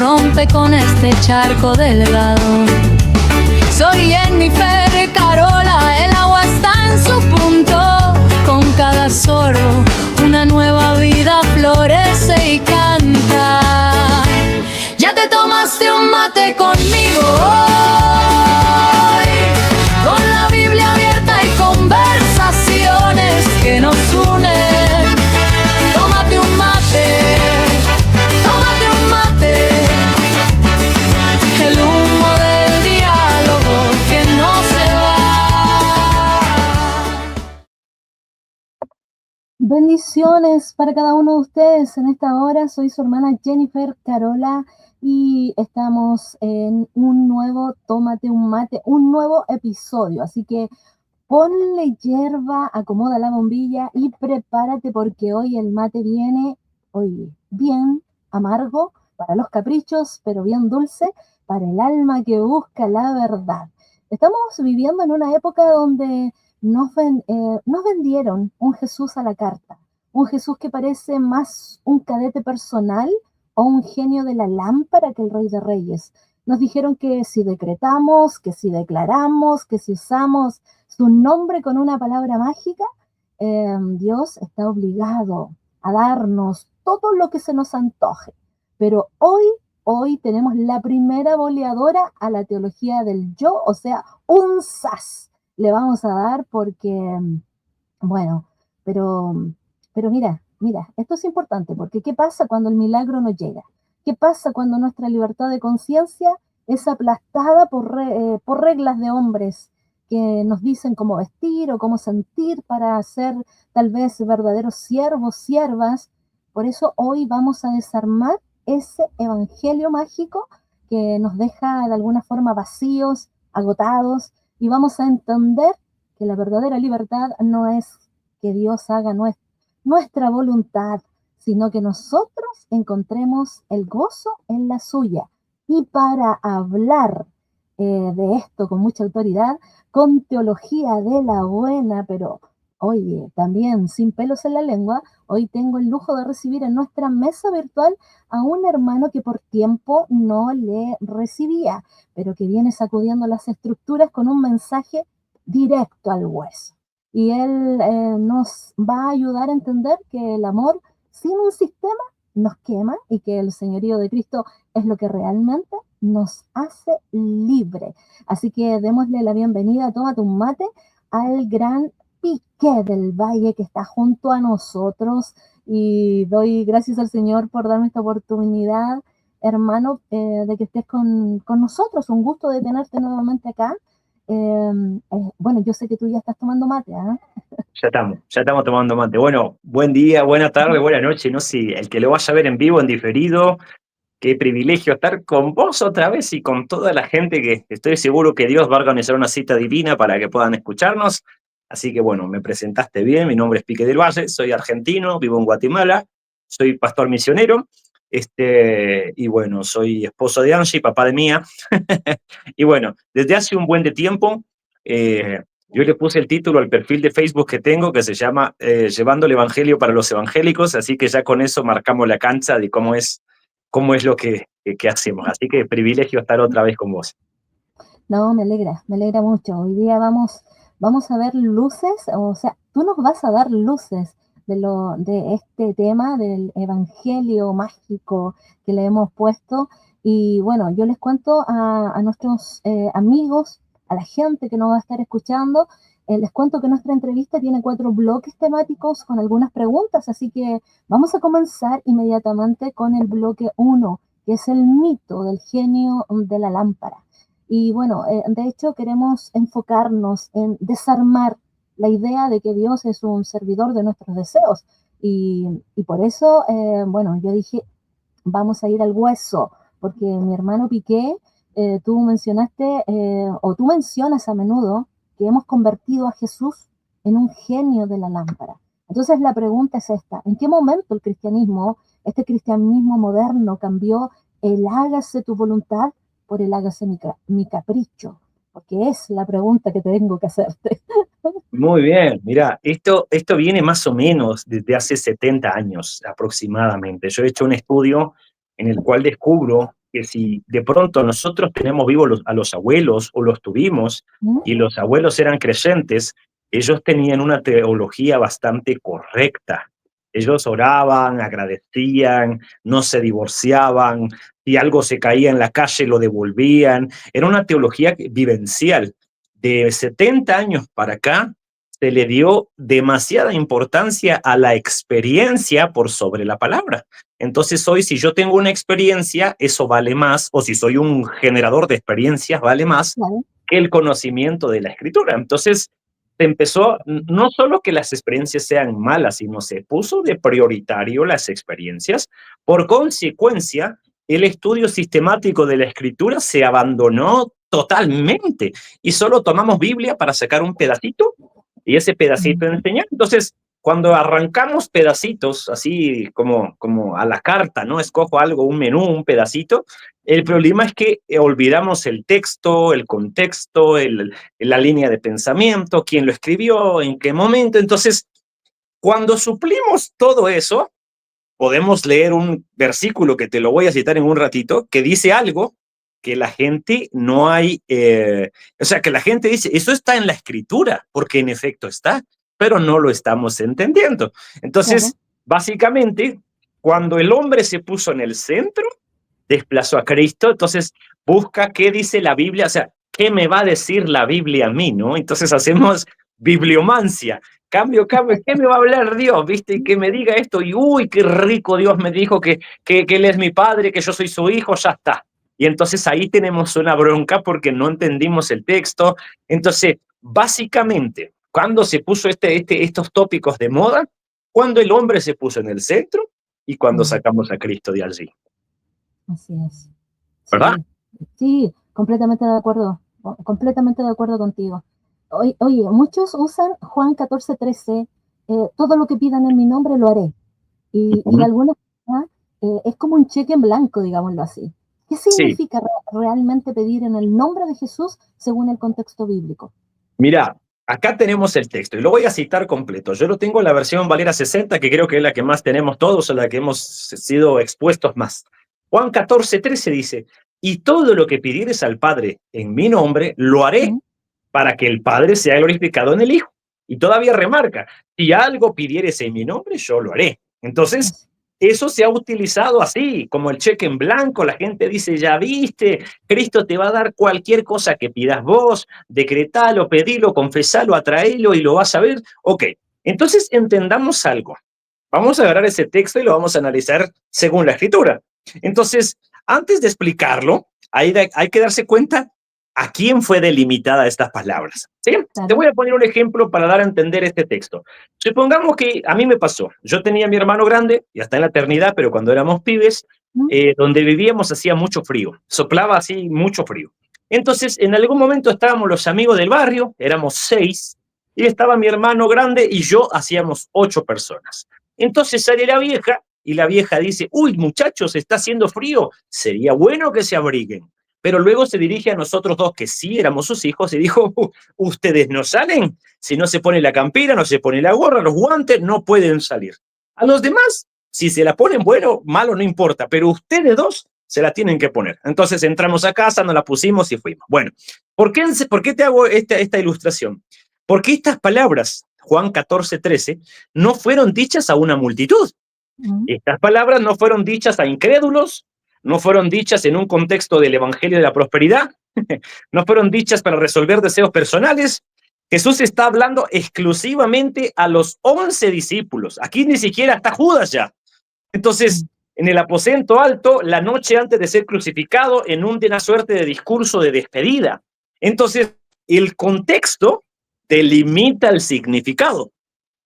rompe con este charco delgado. Soy Jennifer Carola, el agua está en su punto. Con cada sorbo una nueva vida florece y canta. Ya te tomaste un mate conmigo hoy, con la Biblia abierta y conversaciones que nos unen. Tómate un mate, tómate un mate, el humo del diálogo que no se va. Bendiciones para cada uno de ustedes en esta hora. Soy su hermana Jennifer Carola y estamos en un nuevo Tómate un Mate, un nuevo episodio. Así que ponle hierba, acomoda la bombilla y prepárate porque hoy el mate viene, oye, bien amargo para los caprichos, pero bien dulce para el alma que busca la verdad. Estamos viviendo en una época donde nos vendieron un Jesús a la carta, un Jesús que parece más un cadete personal o un genio de la lámpara que el Rey de Reyes. Nos dijeron que si decretamos, que si declaramos, que si usamos su nombre con una palabra mágica, Dios está obligado a darnos todo lo que se nos antoje. Pero hoy tenemos la primera boleadora a la teología del yo, o sea, un sas le vamos a dar porque, bueno, pero mira, esto es importante porque ¿qué pasa cuando el milagro no llega? ¿Qué pasa cuando nuestra libertad de conciencia es aplastada por reglas de hombres que nos dicen cómo vestir o cómo sentir para ser tal vez verdaderos siervos, siervas? Por eso hoy vamos a desarmar ese evangelio mágico que nos deja de alguna forma vacíos, agotados, y vamos a entender que la verdadera libertad no es que Dios haga nuestra voluntad, sino que nosotros encontremos el gozo en la suya. Y para hablar de esto con mucha autoridad, con teología de la buena, pero oye, también sin pelos en la lengua, hoy tengo el lujo de recibir en nuestra mesa virtual a un hermano que por tiempo no le recibía, pero que viene sacudiendo las estructuras con un mensaje directo al hueso. Y él nos va a ayudar a entender que el amor sin un sistema nos quema y que el señorío de Cristo es lo que realmente nos hace libre. Así que démosle la bienvenida, tómate un mate, al gran Piqué del Valle que está junto a nosotros, y doy gracias al Señor por darme esta oportunidad, hermano, de que estés con nosotros. Un gusto de tenerte nuevamente acá. Bueno, yo sé que tú ya estás tomando mate, ¿eh? Ya estamos tomando mate. Bueno, buen día, buena tarde, buena noche. No sé, el que lo vaya a ver en vivo, en diferido, qué privilegio estar con vos otra vez y con toda la gente que estoy seguro que Dios va a organizar una cita divina para que puedan escucharnos. Así que bueno, me presentaste bien, mi nombre es Piqué del Valle, soy argentino, vivo en Guatemala, soy pastor misionero, y bueno, soy esposo de Angie, papá de Mía. Y bueno, desde hace un buen de tiempo, yo le puse el título al perfil de Facebook que tengo, que se llama Llevando el Evangelio para los Evangélicos, así que ya con eso marcamos la cancha de cómo es lo que hacemos. Así que privilegio estar otra vez con vos. No, me alegra mucho. Hoy día vamos a ver luces, o sea, tú nos vas a dar luces de este tema del evangelio mágico que le hemos puesto. Y bueno, yo les cuento a nuestros amigos, a la gente que nos va a estar escuchando, les cuento que nuestra entrevista tiene 4 bloques temáticos con algunas preguntas, así que vamos a comenzar inmediatamente con el bloque 1, que es el mito del genio de la lámpara. Y bueno, de hecho queremos enfocarnos en desarmar la idea de que Dios es un servidor de nuestros deseos. Y por eso, bueno, yo dije, vamos a ir al hueso, porque mi hermano Piqué, tú mencionaste, o tú mencionas a menudo, que hemos convertido a Jesús en un genio de la lámpara. Entonces la pregunta es esta: ¿en qué momento el cristianismo, este cristianismo moderno, cambió el hágase tu voluntad por el hágase mi capricho? Porque es la pregunta que tengo que hacerte. Muy bien, mira, esto viene más o menos desde hace 70 años aproximadamente. Yo he hecho un estudio en el cual descubro que si de pronto nosotros tenemos vivos a los abuelos o los tuvimos ¿Mm? y los abuelos eran creyentes, ellos tenían una teología bastante correcta. Ellos oraban, agradecían, no se divorciaban, si algo se caía en la calle lo devolvían. Era una teología vivencial. De 70 años para acá, se le dio demasiada importancia a la experiencia por sobre la palabra. Entonces hoy, si yo tengo una experiencia, eso vale más, o si soy un generador de experiencias, vale más Claro, que el conocimiento de la escritura. Entonces se empezó, no solo que las experiencias sean malas, sino se puso de prioritario las experiencias. Por consecuencia, el estudio sistemático de la escritura se abandonó totalmente y solo tomamos Biblia para sacar un pedacito y ese pedacito mm, enseñar. Entonces, cuando arrancamos pedacitos, así como a la carta, ¿no? Escojo algo, un menú, un pedacito. El problema es que olvidamos el texto, el contexto, la línea de pensamiento, quién lo escribió, en qué momento. Entonces, cuando suplimos todo eso, podemos leer un versículo que te lo voy a citar en un ratito, que dice algo que la gente no hay, o sea, que la gente dice, eso está en la escritura, porque en efecto está, pero no lo estamos entendiendo. claro, Entonces, básicamente, cuando el hombre se puso en el centro, desplazó a Cristo, entonces busca qué dice la Biblia, o sea, qué me va a decir la Biblia a mí, ¿no? Entonces hacemos bibliomancia. Cambio, ¿qué me va a hablar Dios? ¿Viste? Y que me diga esto, y uy, qué rico Dios me dijo que Él es mi padre, que yo soy su hijo, ya está. Y entonces ahí tenemos una bronca porque no entendimos el texto. Entonces, básicamente, cuando se puso estos tópicos de moda, cuando el hombre se puso en el centro y cuando mm, sacamos a Cristo de allí, así es. ¿verdad? Sí, sí, completamente de acuerdo, completamente de acuerdo contigo. Oye, muchos usan Juan 14:13, todo lo que pidan en mi nombre lo haré. Y de Ujú. alguna forma es como un cheque en blanco, digámoslo así. ¿Qué Sí, significa realmente pedir en el nombre de Jesús según el contexto bíblico? mira, acá tenemos el texto y lo voy a citar completo. Yo lo tengo en la versión Valera 60, que creo que es la que más tenemos todos, o la que hemos sido expuestos más. Juan 14:13 dice, y todo lo que pidieres al Padre en mi nombre, lo haré Mm, para que el Padre sea glorificado en el Hijo. Y todavía remarca, si algo pidieres en mi nombre, yo lo haré. Entonces, así, eso se ha utilizado así, como el cheque en blanco. La gente dice, ya viste, Cristo te va a dar cualquier cosa que pidas vos, decretalo, pedilo, confesalo, atraelo y lo vas a ver. Ok, entonces entendamos algo. Vamos a agarrar ese texto y lo vamos a analizar según la escritura. Entonces, antes de explicarlo, hay que darse cuenta a quién fue delimitada estas palabras. ¿Sí? Te claro. voy a poner un ejemplo para dar a entender este texto. Supongamos que a mí me pasó. Yo tenía a mi hermano grande, ya está en la eternidad, pero cuando éramos pibes, Mm, donde vivíamos hacía mucho frío, soplaba así mucho frío. Entonces, en algún momento estábamos los amigos del barrio, éramos 6, y estaba mi hermano grande y yo hacíamos 8 personas. Entonces sale la vieja y la vieja dice, uy muchachos, está haciendo frío, sería bueno que se abriguen. Pero luego se dirige a nosotros dos, que sí éramos sus hijos, y dijo, ustedes no salen, si no se pone la campera, no se pone la gorra, los guantes, no pueden salir. A los demás, si se la ponen, bueno, malo, no importa, pero ustedes dos se la tienen que poner. Entonces entramos a casa, nos la pusimos y fuimos. Bueno, ¿por qué te hago esta ilustración? Porque estas palabras, Juan 14:13, no fueron dichas a una multitud. mm, Estas palabras no fueron dichas a incrédulos, no fueron dichas en un contexto del Evangelio de la Prosperidad, no fueron dichas para resolver deseos personales. Jesús está hablando exclusivamente a los 11 discípulos. Aquí ni siquiera está Judas ya. Entonces, mm, en el aposento alto, la noche antes de ser crucificado, en una suerte de discurso de despedida. Entonces, el contexto delimita el significado.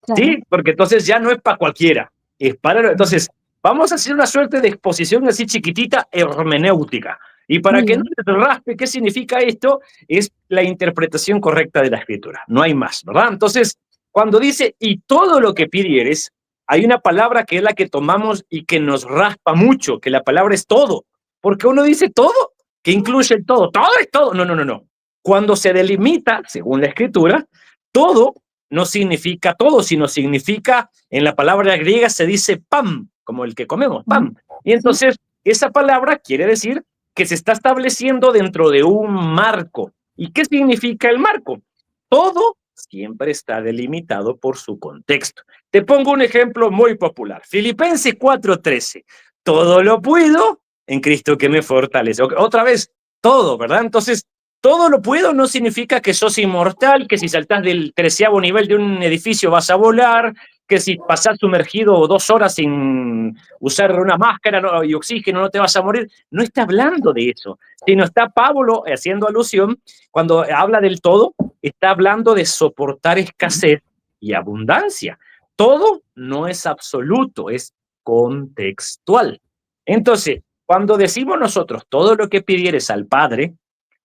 claro, Sí, porque entonces ya no es para cualquiera, es para... mm, Entonces, vamos a hacer una suerte de exposición así chiquitita, hermenéutica. Y para muy que no bien. les raspe qué significa esto, es la interpretación correcta de la escritura. No hay más, ¿verdad? Entonces, cuando dice, y todo lo que pidieres, hay una palabra que es la que tomamos y que nos raspa mucho, que la palabra es todo. Porque uno dice todo, que incluye el todo. Todo es todo. No, no, no, no. Cuando se delimita, según la escritura, todo no significa todo, sino significa, en la palabra griega se dice pam, como el que comemos, Mm, pam. Y sí, entonces, esa palabra quiere decir que se está estableciendo dentro de un marco. ¿Y qué significa el marco? Todo siempre está delimitado por su contexto. Te pongo un ejemplo muy popular. Filipenses 4:13. Todo lo puedo en Cristo que me fortalece. Otra vez, todo, ¿verdad? Entonces, todo lo puedo no significa que sos inmortal, que si saltás del 13º nivel de un edificio vas a volar, que si pasás sumergido 2 horas sin usar una máscara y oxígeno no te vas a morir. No está hablando de eso, sino está Pablo haciendo alusión cuando habla del todo, está hablando de soportar escasez y abundancia. Todo no es absoluto, es contextual. Entonces, cuando decimos nosotros todo lo que pidieres al Padre,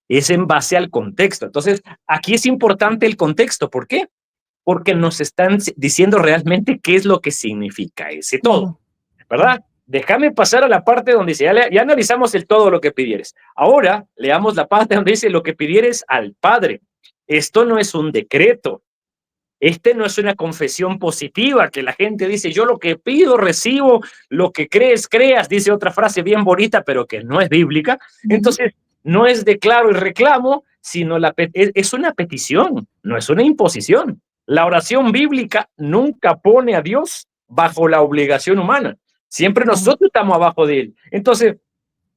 es en base al contexto. Entonces, aquí es importante el contexto. ¿Por qué? Porque nos están diciendo realmente qué es lo que significa ese todo, ¿verdad? Déjame pasar a la parte donde dice, ya analizamos el todo lo que pidieres. Ahora leamos la parte donde dice lo que pidieres al Padre. Esto no es un decreto. Este no es una confesión positiva que la gente dice, yo lo que pido, recibo, lo que crees, creas, dice otra frase bien bonita, pero que no es bíblica. Entonces, no es declaro y reclamo, sino es una petición, no es una imposición. La oración bíblica nunca pone a Dios bajo la obligación humana. Siempre nosotros estamos abajo de él. Entonces,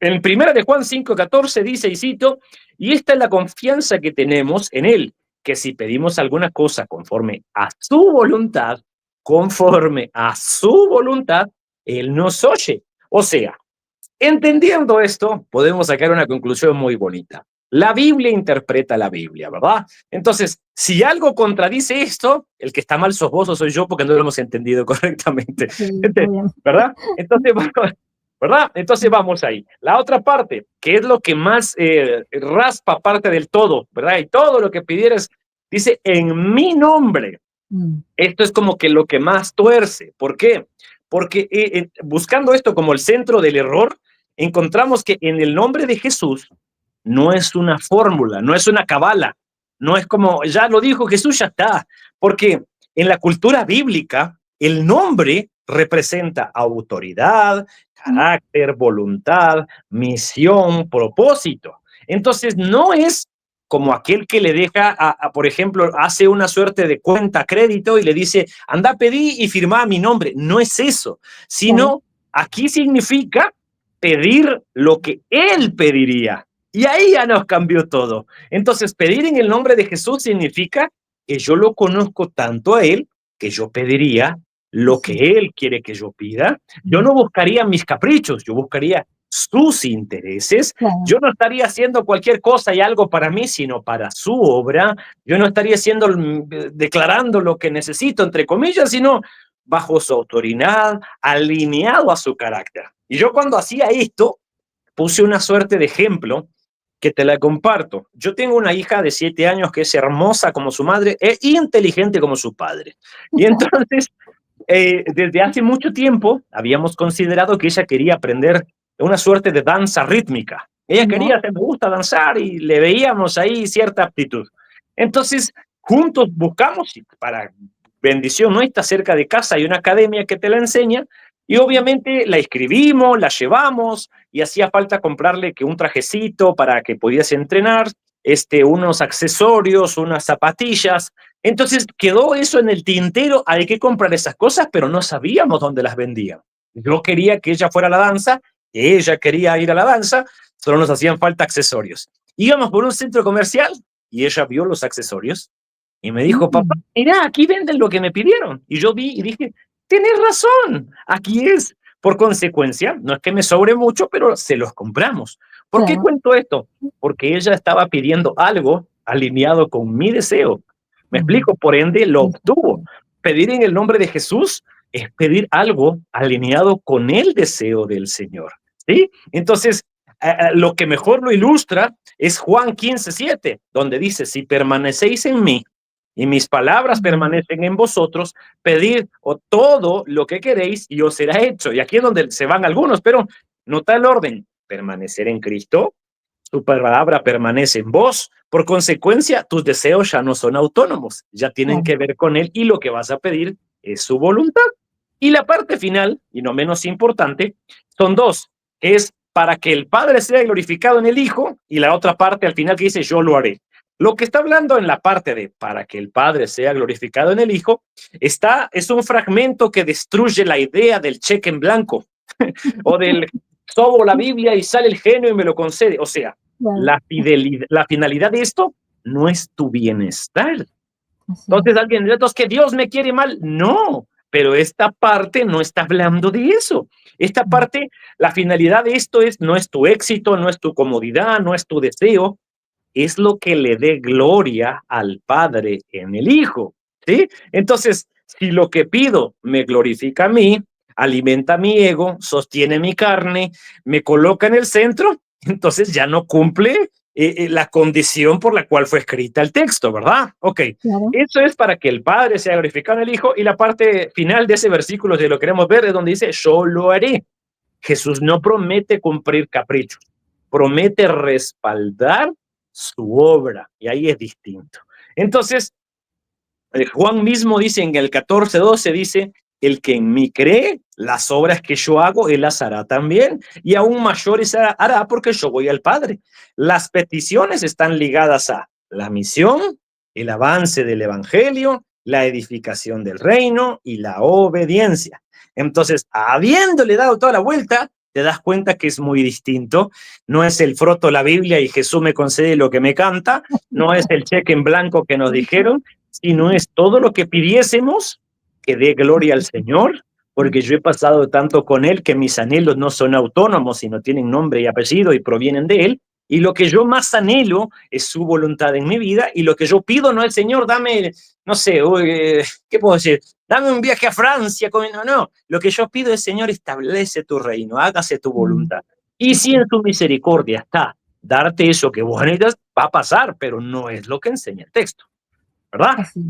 en 1 Juan 5:14 dice, y cito, y esta es la confianza que tenemos en él, que si pedimos alguna cosa conforme a su voluntad, él nos oye. O sea, entendiendo esto, podemos sacar una conclusión muy bonita. La Biblia interpreta la Biblia, ¿verdad? Entonces, si algo contradice esto, el que está mal sos vos o soy yo porque no lo hemos entendido correctamente. Sí, ¿Verdad? Entonces vamos ahí. La otra parte, que es lo que más raspa parte del todo, ¿verdad? Y todo lo que pidieras, dice, en mi nombre. Esto es como que lo que más tuerce. ¿Por qué? Porque buscando esto como el centro del error, encontramos que en el nombre de Jesús no es una fórmula, no es una cabala, no es como, ya lo dijo Jesús, ya está. Porque en la cultura bíblica, el nombre representa autoridad, carácter, voluntad, misión, propósito. Entonces, no es como aquel que le deja, por ejemplo, hace una suerte de cuenta crédito y le dice, anda, pedí y firma mi nombre. No es eso, sino aquí significa pedir lo que él pediría. Y ahí ya nos cambió todo. Entonces, pedir en el nombre de Jesús significa que yo lo conozco tanto a él que yo pediría lo que él quiere que yo pida. Yo no buscaría mis caprichos, yo buscaría sus intereses. Yo no estaría haciendo cualquier cosa y algo para mí, sino para su obra. Yo no estaría declarando lo que necesito, entre comillas, sino bajo su autoridad, alineado a su carácter. Y yo cuando hacía esto, puse una suerte de ejemplo que te la comparto. Yo tengo una hija de 7 años que es hermosa como su madre e inteligente como su padre. Y entonces, desde hace mucho tiempo, habíamos considerado que ella quería aprender una suerte de danza rítmica. Ella quería, me gusta danzar y le veíamos ahí cierta aptitud. Entonces, juntos buscamos, para bendición nuestra, cerca de casa hay una academia que te la enseña, y obviamente la inscribimos, la llevamos, y hacía falta comprarle que un trajecito para que pudiese entrenar, unos accesorios, unas zapatillas. Entonces quedó eso en el tintero, hay que comprar esas cosas, pero no sabíamos dónde las vendían. Yo quería que ella fuera a la danza, ella quería ir a la danza, solo nos hacían falta accesorios. Íbamos por un centro comercial y ella vio los accesorios y me dijo, papá, mira, aquí venden lo que me pidieron. Y yo vi y dije, tienes razón, aquí es. Por consecuencia, no es que me sobre mucho, pero se los compramos. ¿Por qué cuento esto? Porque ella estaba pidiendo algo alineado con mi deseo. ¿Me explico? Por ende, lo obtuvo. Pedir en el nombre de Jesús es pedir algo alineado con el deseo del Señor. ¿Sí? Entonces, lo que mejor lo ilustra es Juan 15:7, donde dice, si permanecéis en mí y mis palabras permanecen en vosotros, pedid todo lo que queréis y os será hecho. Y aquí es donde se van algunos, pero nota el orden. Permanecer en Cristo, tu palabra permanece en vos, por consecuencia, tus deseos ya no son autónomos, ya tienen que ver con Él y lo que vas a pedir es su voluntad. Y la parte final, y no menos importante, son dos, que es para que el Padre sea glorificado en el Hijo, y la otra parte al final que dice, yo lo haré. Lo que está hablando en la parte de para que el Padre sea glorificado en el Hijo, es un fragmento que destruye la idea del cheque en blanco, o del sobo la Biblia y sale el genio y me lo concede. O sea, Claro, la finalidad de esto no es tu bienestar. así Entonces es. alguien dice, ¿es que Dios me quiere mal? No, pero esta parte no está hablando de eso. Esta Mm, parte, la finalidad de esto no es tu éxito, no es tu comodidad, no es tu deseo, es lo que le dé gloria al Padre en el Hijo, ¿sí? Entonces, si lo que pido me glorifica a mí, alimenta mi ego, sostiene mi carne, me coloca en el centro, entonces ya no cumple la condición por la cual fue escrita el texto, ¿verdad? Ok, claro, eso es para que el Padre sea glorificado en el Hijo, y la parte final de ese versículo, si lo queremos ver, es donde dice, yo lo haré. Jesús no promete cumplir caprichos, promete respaldar su obra, y ahí es distinto. Entonces, Juan mismo dice en el 14:12, dice, el que en mí cree, las obras que yo hago, él las hará también, y aún mayores hará porque yo voy al Padre. Las peticiones están ligadas a la misión, el avance del evangelio, la edificación del reino y la obediencia. Entonces, habiéndole dado toda la vuelta, te das cuenta que es muy distinto. No es el froto la Biblia y Jesús me concede lo que me canta, no es el cheque en blanco que nos dijeron, sino es todo lo que pidiésemos que dé gloria al Señor, porque yo he pasado tanto con Él que mis anhelos no son autónomos, sino tienen nombre y apellido y provienen de Él, y lo que yo más anhelo es su voluntad en mi vida, y lo que yo pido no es, Señor, dame, no sé, ¿qué puedo decir? Dame un viaje a Francia, no, lo que yo pido es, Señor, establece tu reino, hágase tu mm, voluntad. Y si así en es, tu misericordia está darte eso que vos necesitas, va a pasar, pero no es lo que enseña el texto, ¿verdad? así es.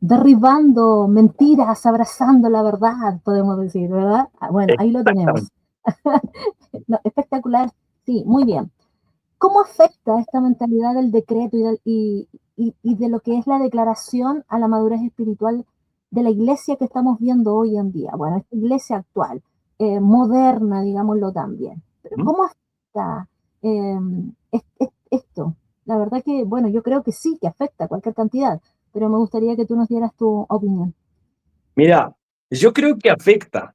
Derribando mentiras, abrazando la verdad, podemos decir, ¿verdad? Ah, bueno, ahí lo Exactamente. tenemos. No, espectacular, sí, muy bien. ¿Cómo afecta esta mentalidad del decreto y de lo que es la declaración a la madurez espiritual de la iglesia que estamos viendo hoy en día? Bueno, esta iglesia actual, moderna, digámoslo también. Pero ¿Mm? ¿cómo afecta esto? La verdad que, bueno, yo creo que sí, que afecta cualquier cantidad, pero me gustaría que tú nos dieras tu opinión. Mira, yo creo que afecta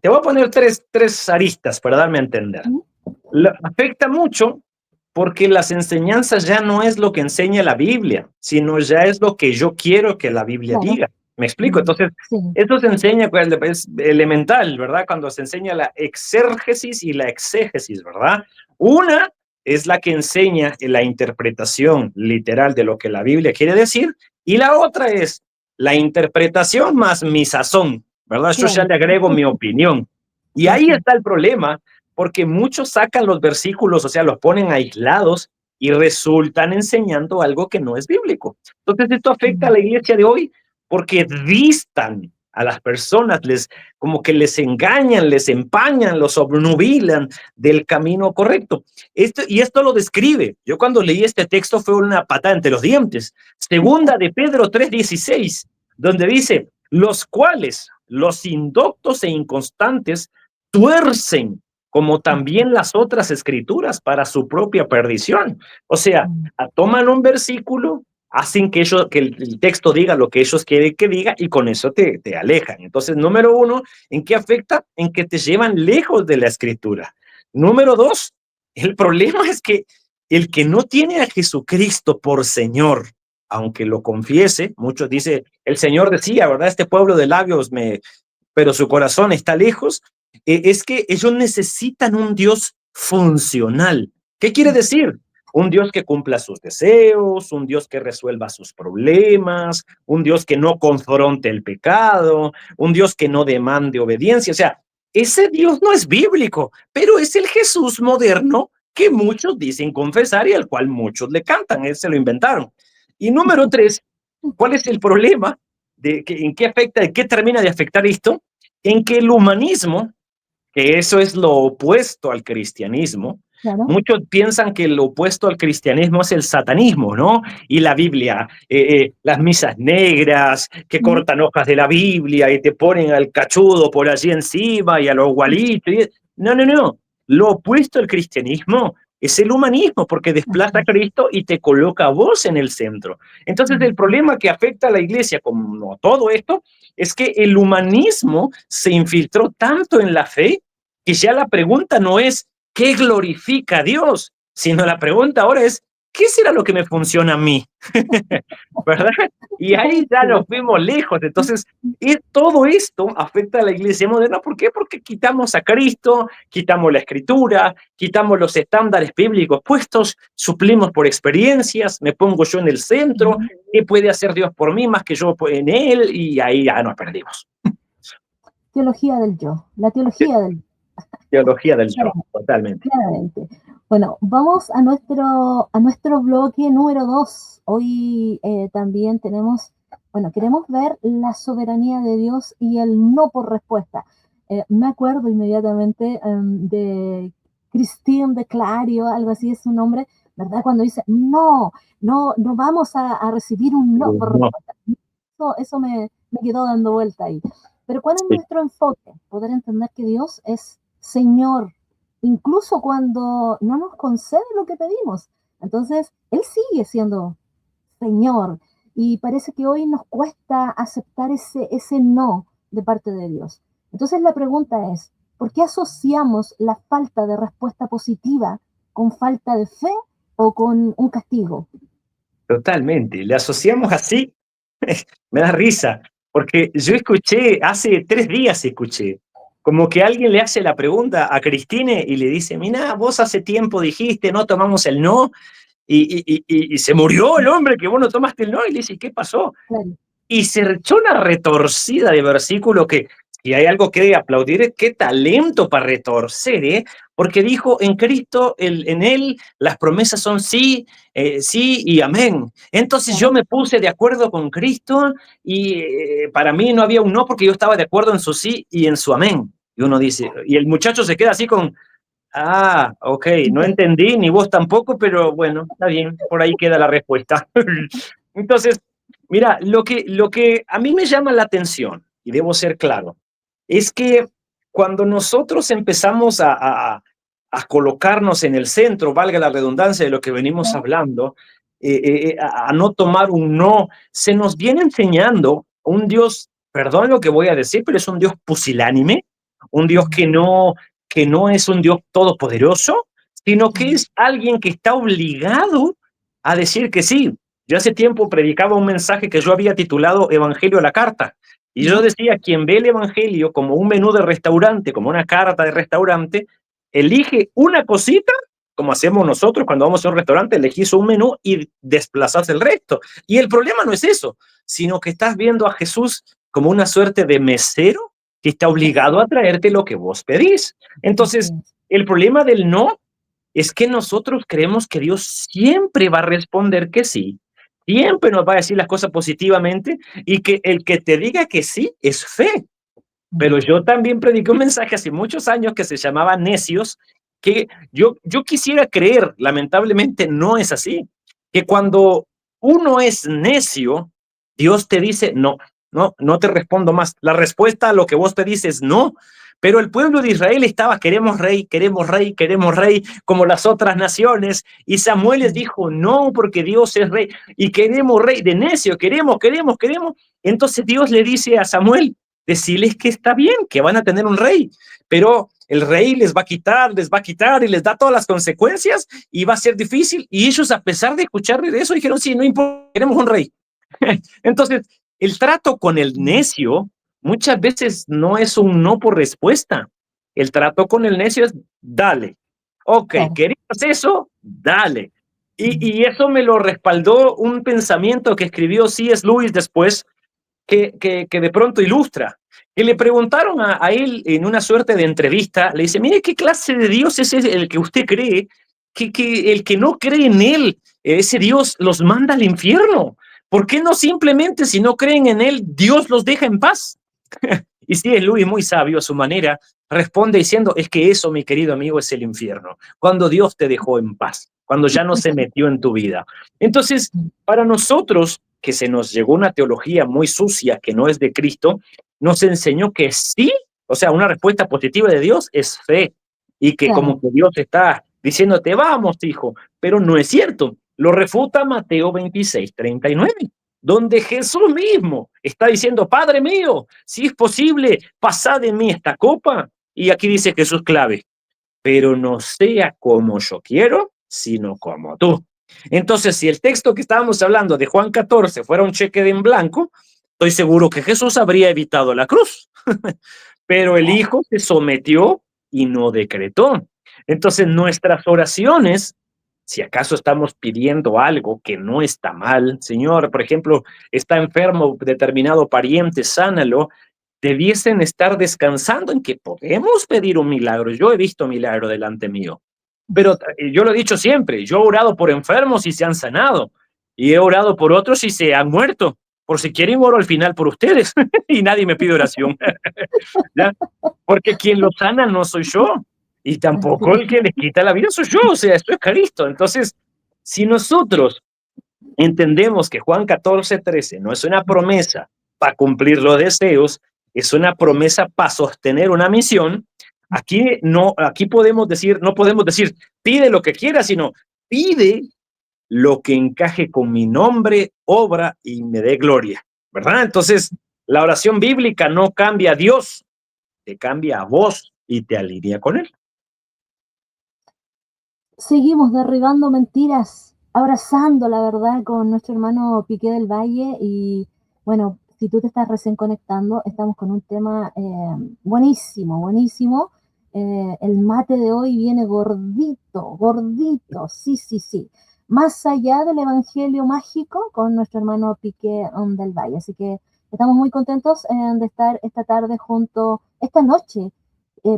te voy a poner tres aristas para darme a entender. ¿Mm? Afecta mucho porque las enseñanzas ya no es lo que enseña la Biblia, sino ya es lo que yo quiero que la Biblia Claro. diga. ¿Me explico? Mm, Entonces, sí, esto se enseña, pues, es elemental, ¿verdad? Cuando se enseña la exérgesis y la exégesis, ¿verdad? Una es la que enseña la interpretación literal de lo que la Biblia quiere decir, y la otra es la interpretación más mi sazón, ¿verdad? Yo ya claro. le agrego mi opinión. Y Sí, ahí sí. está el problema, porque muchos sacan los versículos, o sea, los ponen aislados y resultan enseñando algo que no es bíblico. Entonces, esto afecta a Mm, la iglesia de hoy porque distan a las personas, como que les engañan, les empañan, los obnubilan del camino correcto. Esto lo describe. Yo cuando leí este texto fue una patada entre los dientes. Segunda de Pedro 3:16, donde dice, los cuales, los indoctos e inconstantes, tuercen como también las otras escrituras para su propia perdición. O sea, mm, toman un versículo, hacen que el texto diga lo que ellos quieren que diga y con eso te alejan. Entonces, número uno, ¿en qué afecta? En que te llevan lejos de la escritura. Número dos, el problema es que el que no tiene a Jesucristo por Señor, aunque lo confiese, muchos dicen, el Señor decía, ¿verdad? Este pueblo de labios pero su corazón está lejos, es que ellos necesitan un Dios funcional. ¿Qué quiere mm, decir? Un Dios que cumpla sus deseos, un Dios que resuelva sus problemas, un Dios que no confronte el pecado, un Dios que no demande obediencia. O sea, ese Dios no es bíblico, pero es el Jesús moderno que muchos dicen confesar y al cual muchos le cantan. Él se lo inventaron. Y número tres, ¿cuál es el problema? ¿En qué afecta, en qué termina de afectar esto? En que el humanismo, que eso es lo opuesto al cristianismo, claro. muchos piensan que lo opuesto al cristianismo es el satanismo, ¿no? Y la Biblia, las misas negras que Mm, cortan hojas de la Biblia y te ponen al cachudo por allí encima y a los gualitos. No, no, no. Lo opuesto al cristianismo es el humanismo, porque desplaza a Cristo y te coloca a vos en el centro. Entonces, el problema que afecta a la iglesia, como todo esto, es que el humanismo se infiltró tanto en la fe que ya la pregunta no es ¿qué glorifica a Dios? Sino la pregunta ahora es ¿qué será lo que me funciona a mí? ¿Verdad? Y ahí ya nos fuimos lejos. Entonces, todo esto afecta a la iglesia moderna. ¿Por qué? Porque quitamos a Cristo, quitamos la escritura, quitamos los estándares bíblicos puestos, suplimos por experiencias, me pongo yo en el centro, ¿qué puede hacer Dios por mí más que yo en Él? Y ahí ya nos perdimos. Teología del yo, la teología del Teología del yo, totalmente. claramente. Bueno, vamos a nuestro bloque número 2. Hoy también tenemos, bueno, queremos ver la soberanía de Dios y el no por respuesta. Me acuerdo inmediatamente de Christine de Clario, algo así es su nombre, ¿verdad? Cuando dice, no vamos a recibir un no por No, respuesta. Eso me quedó dando vuelta ahí. Pero ¿cuál es sí, nuestro enfoque? Poder entender que Dios es Señor, incluso cuando no nos concede lo que pedimos. Entonces, Él sigue siendo Señor y parece que hoy nos cuesta aceptar ese no de parte de Dios. Entonces la pregunta es, ¿por qué asociamos la falta de respuesta positiva con falta de fe o con un castigo? totalmente. Le asociamos así. Me da risa, porque yo escuché, hace 3 días escuché, como que alguien le hace la pregunta a Cristine y le dice, mira, vos hace tiempo dijiste, no tomamos el no, y se murió el hombre que vos no tomaste el no, y le dice, ¿qué pasó? Claro. Y se echó una retorcida de versículo que, si hay algo que aplaudir, es qué talento para retorcer, ¿eh? Porque dijo, en Cristo, en Él, las promesas son sí, sí y amén. Entonces yo Claro. me puse de acuerdo con Cristo y para mí no había un no porque yo estaba de acuerdo en su sí y en su amén. Y uno dice, y el muchacho se queda así con, ah, ok, no entendí, ni vos tampoco, pero bueno, está bien, por ahí queda la respuesta. Entonces, mira, lo que a mí me llama la atención, y debo ser claro, es que cuando nosotros empezamos a colocarnos en el centro, valga la redundancia de lo que venimos hablando, a no tomar un no, se nos viene enseñando un Dios, perdón lo que voy a decir, pero es un Dios pusilánime, un Dios que no es un Dios todopoderoso, sino que es alguien que está obligado a decir que sí. Yo hace tiempo predicaba un mensaje que yo había titulado Evangelio a la carta. Y yo ¿Ya? decía, quien ve el Evangelio como un menú de restaurante, como una carta de restaurante, elige una cosita, como hacemos nosotros cuando vamos a un restaurante, elegís un menú y desplazás el resto. Y el problema no es eso, sino que estás viendo a Jesús como una suerte de mesero que está obligado a traerte lo que vos pedís. Así Entonces, es. el problema del no es que nosotros creemos que Dios siempre va a responder que sí, siempre nos va a decir las cosas positivamente y que el que te diga que sí es fe. Pero yo también prediqué un mensaje hace muchos años que se llamaba Necios, que yo quisiera creer, lamentablemente no es así, que cuando uno es necio, Dios te dice no, no, no te respondo más. La respuesta a lo que vos pedís es no. Pero el pueblo de Israel estaba, queremos rey, queremos rey, queremos rey, como las otras naciones. Y Samuel les dijo, no, porque Dios es rey. Y queremos rey de necio, queremos, queremos, queremos. Entonces Dios le dice a Samuel, decirles que está bien, que van a tener un rey, pero el rey les va a quitar y les da todas las consecuencias y va a ser difícil. Y ellos, a pesar de escuchar de eso, dijeron, sí, no importa, queremos un rey. Entonces, el trato con el necio muchas veces no es un no por respuesta. El trato con el necio es, dale. Ok, Claro. ¿querías eso? Dale. Y eso me lo respaldó un pensamiento que escribió C.S. Lewis después, que de pronto ilustra, que le preguntaron a él en una suerte de entrevista, le dice, mire, ¿qué clase de Dios es el que usted cree? Que el que no cree en él, ese Dios los manda al infierno. ¿Por qué no simplemente, si no creen en él, Dios los deja en paz? Y sí, Luis, muy sabio a su manera, responde diciendo, es que eso, mi querido amigo, es el infierno, cuando Dios te dejó en paz, cuando ya no se metió en tu vida. Entonces, para nosotros, que se nos llegó una teología muy sucia que no es de Cristo, nos enseñó que sí, o sea, una respuesta positiva de Dios es fe, y que como claro. que Dios está diciéndote, vamos, hijo, pero no es cierto. Lo refuta Mateo 26:39, donde Jesús mismo está diciendo, Padre mío, si es posible, pasad de mí esta copa. Y aquí dice Jesús clave, pero no sea como yo quiero, sino como tú. Entonces, si el texto que estábamos hablando de Juan 14 fuera un cheque en blanco, estoy seguro que Jesús habría evitado la cruz. Pero el Hijo se sometió y no decretó. Entonces, nuestras oraciones, si acaso estamos pidiendo algo que no está mal, Señor, por ejemplo, está enfermo determinado pariente, sánalo, debiesen estar descansando en que podemos pedir un milagro. Yo he visto milagro delante mío, pero yo lo he dicho siempre, yo he orado por enfermos y se han sanado, y he orado por otros y se han muerto. Por si quieren, oro al final por ustedes y nadie me pide oración. ¿Ya? Porque quien lo sana no soy yo, y tampoco el que les quita la vida soy yo, o sea, esto es Cristo. Entonces, si nosotros entendemos que Juan 14:13 no es una promesa para cumplir los deseos, es una promesa para sostener una misión. Aquí no, aquí podemos decir, no podemos decir, pide lo que quieras, sino pide lo que encaje con mi nombre, obra y me dé gloria, ¿verdad? Entonces, la oración bíblica no cambia a Dios, te cambia a vos y te alinea con él. Seguimos derribando mentiras, abrazando la verdad con nuestro hermano Piqué del Valle y bueno, si tú te estás recién conectando, estamos con un tema buenísimo, buenísimo. El mate de hoy viene gordito, gordito, sí, sí, sí. Más allá del Evangelio mágico con nuestro hermano Piqué del Valle. Así que estamos muy contentos de estar esta tarde junto, esta noche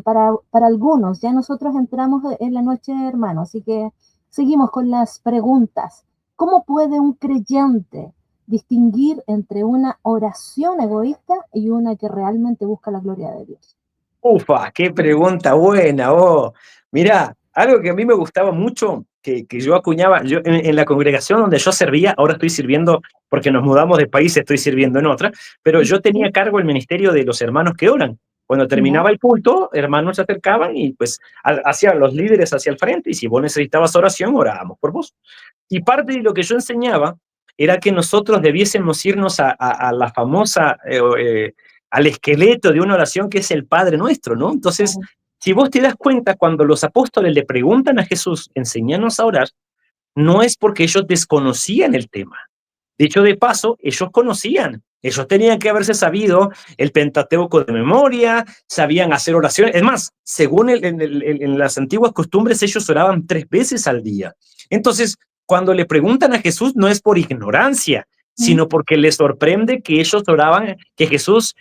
para algunos. Ya nosotros entramos en la noche, hermano, así que seguimos con las preguntas. ¿Cómo puede un creyente distinguir entre una oración egoísta y una que realmente busca la gloria de Dios? Ufa, qué pregunta buena, oh. Mira, algo que a mí me gustaba mucho, que yo acuñaba, yo en la congregación donde yo servía, ahora estoy sirviendo, porque nos mudamos de país, estoy sirviendo en otra, pero yo tenía ¿Sí? a cargo el ministerio de los hermanos que oran. Cuando ¿Ya? terminaba el culto, hermanos se acercaban y pues hacia los líderes hacia el frente, y si vos necesitabas oración, orábamos por vos. Y parte de lo que yo enseñaba era que nosotros debiésemos irnos a la famosa, al esqueleto de una oración que es el Padre Nuestro, ¿no? Entonces, Claro. si vos te das cuenta, cuando los apóstoles le preguntan a Jesús, enséñanos a orar, no es porque ellos desconocían el tema. Dicho de paso, ellos conocían, ellos tenían que haberse sabido el Pentateuco de memoria, sabían hacer oraciones. Es más, según en las antiguas costumbres, ellos oraban 3 veces al día. Entonces, cuando le preguntan a Jesús, no es por ignorancia, ¿Mm? sino porque les sorprende que ellos oraban, que Jesús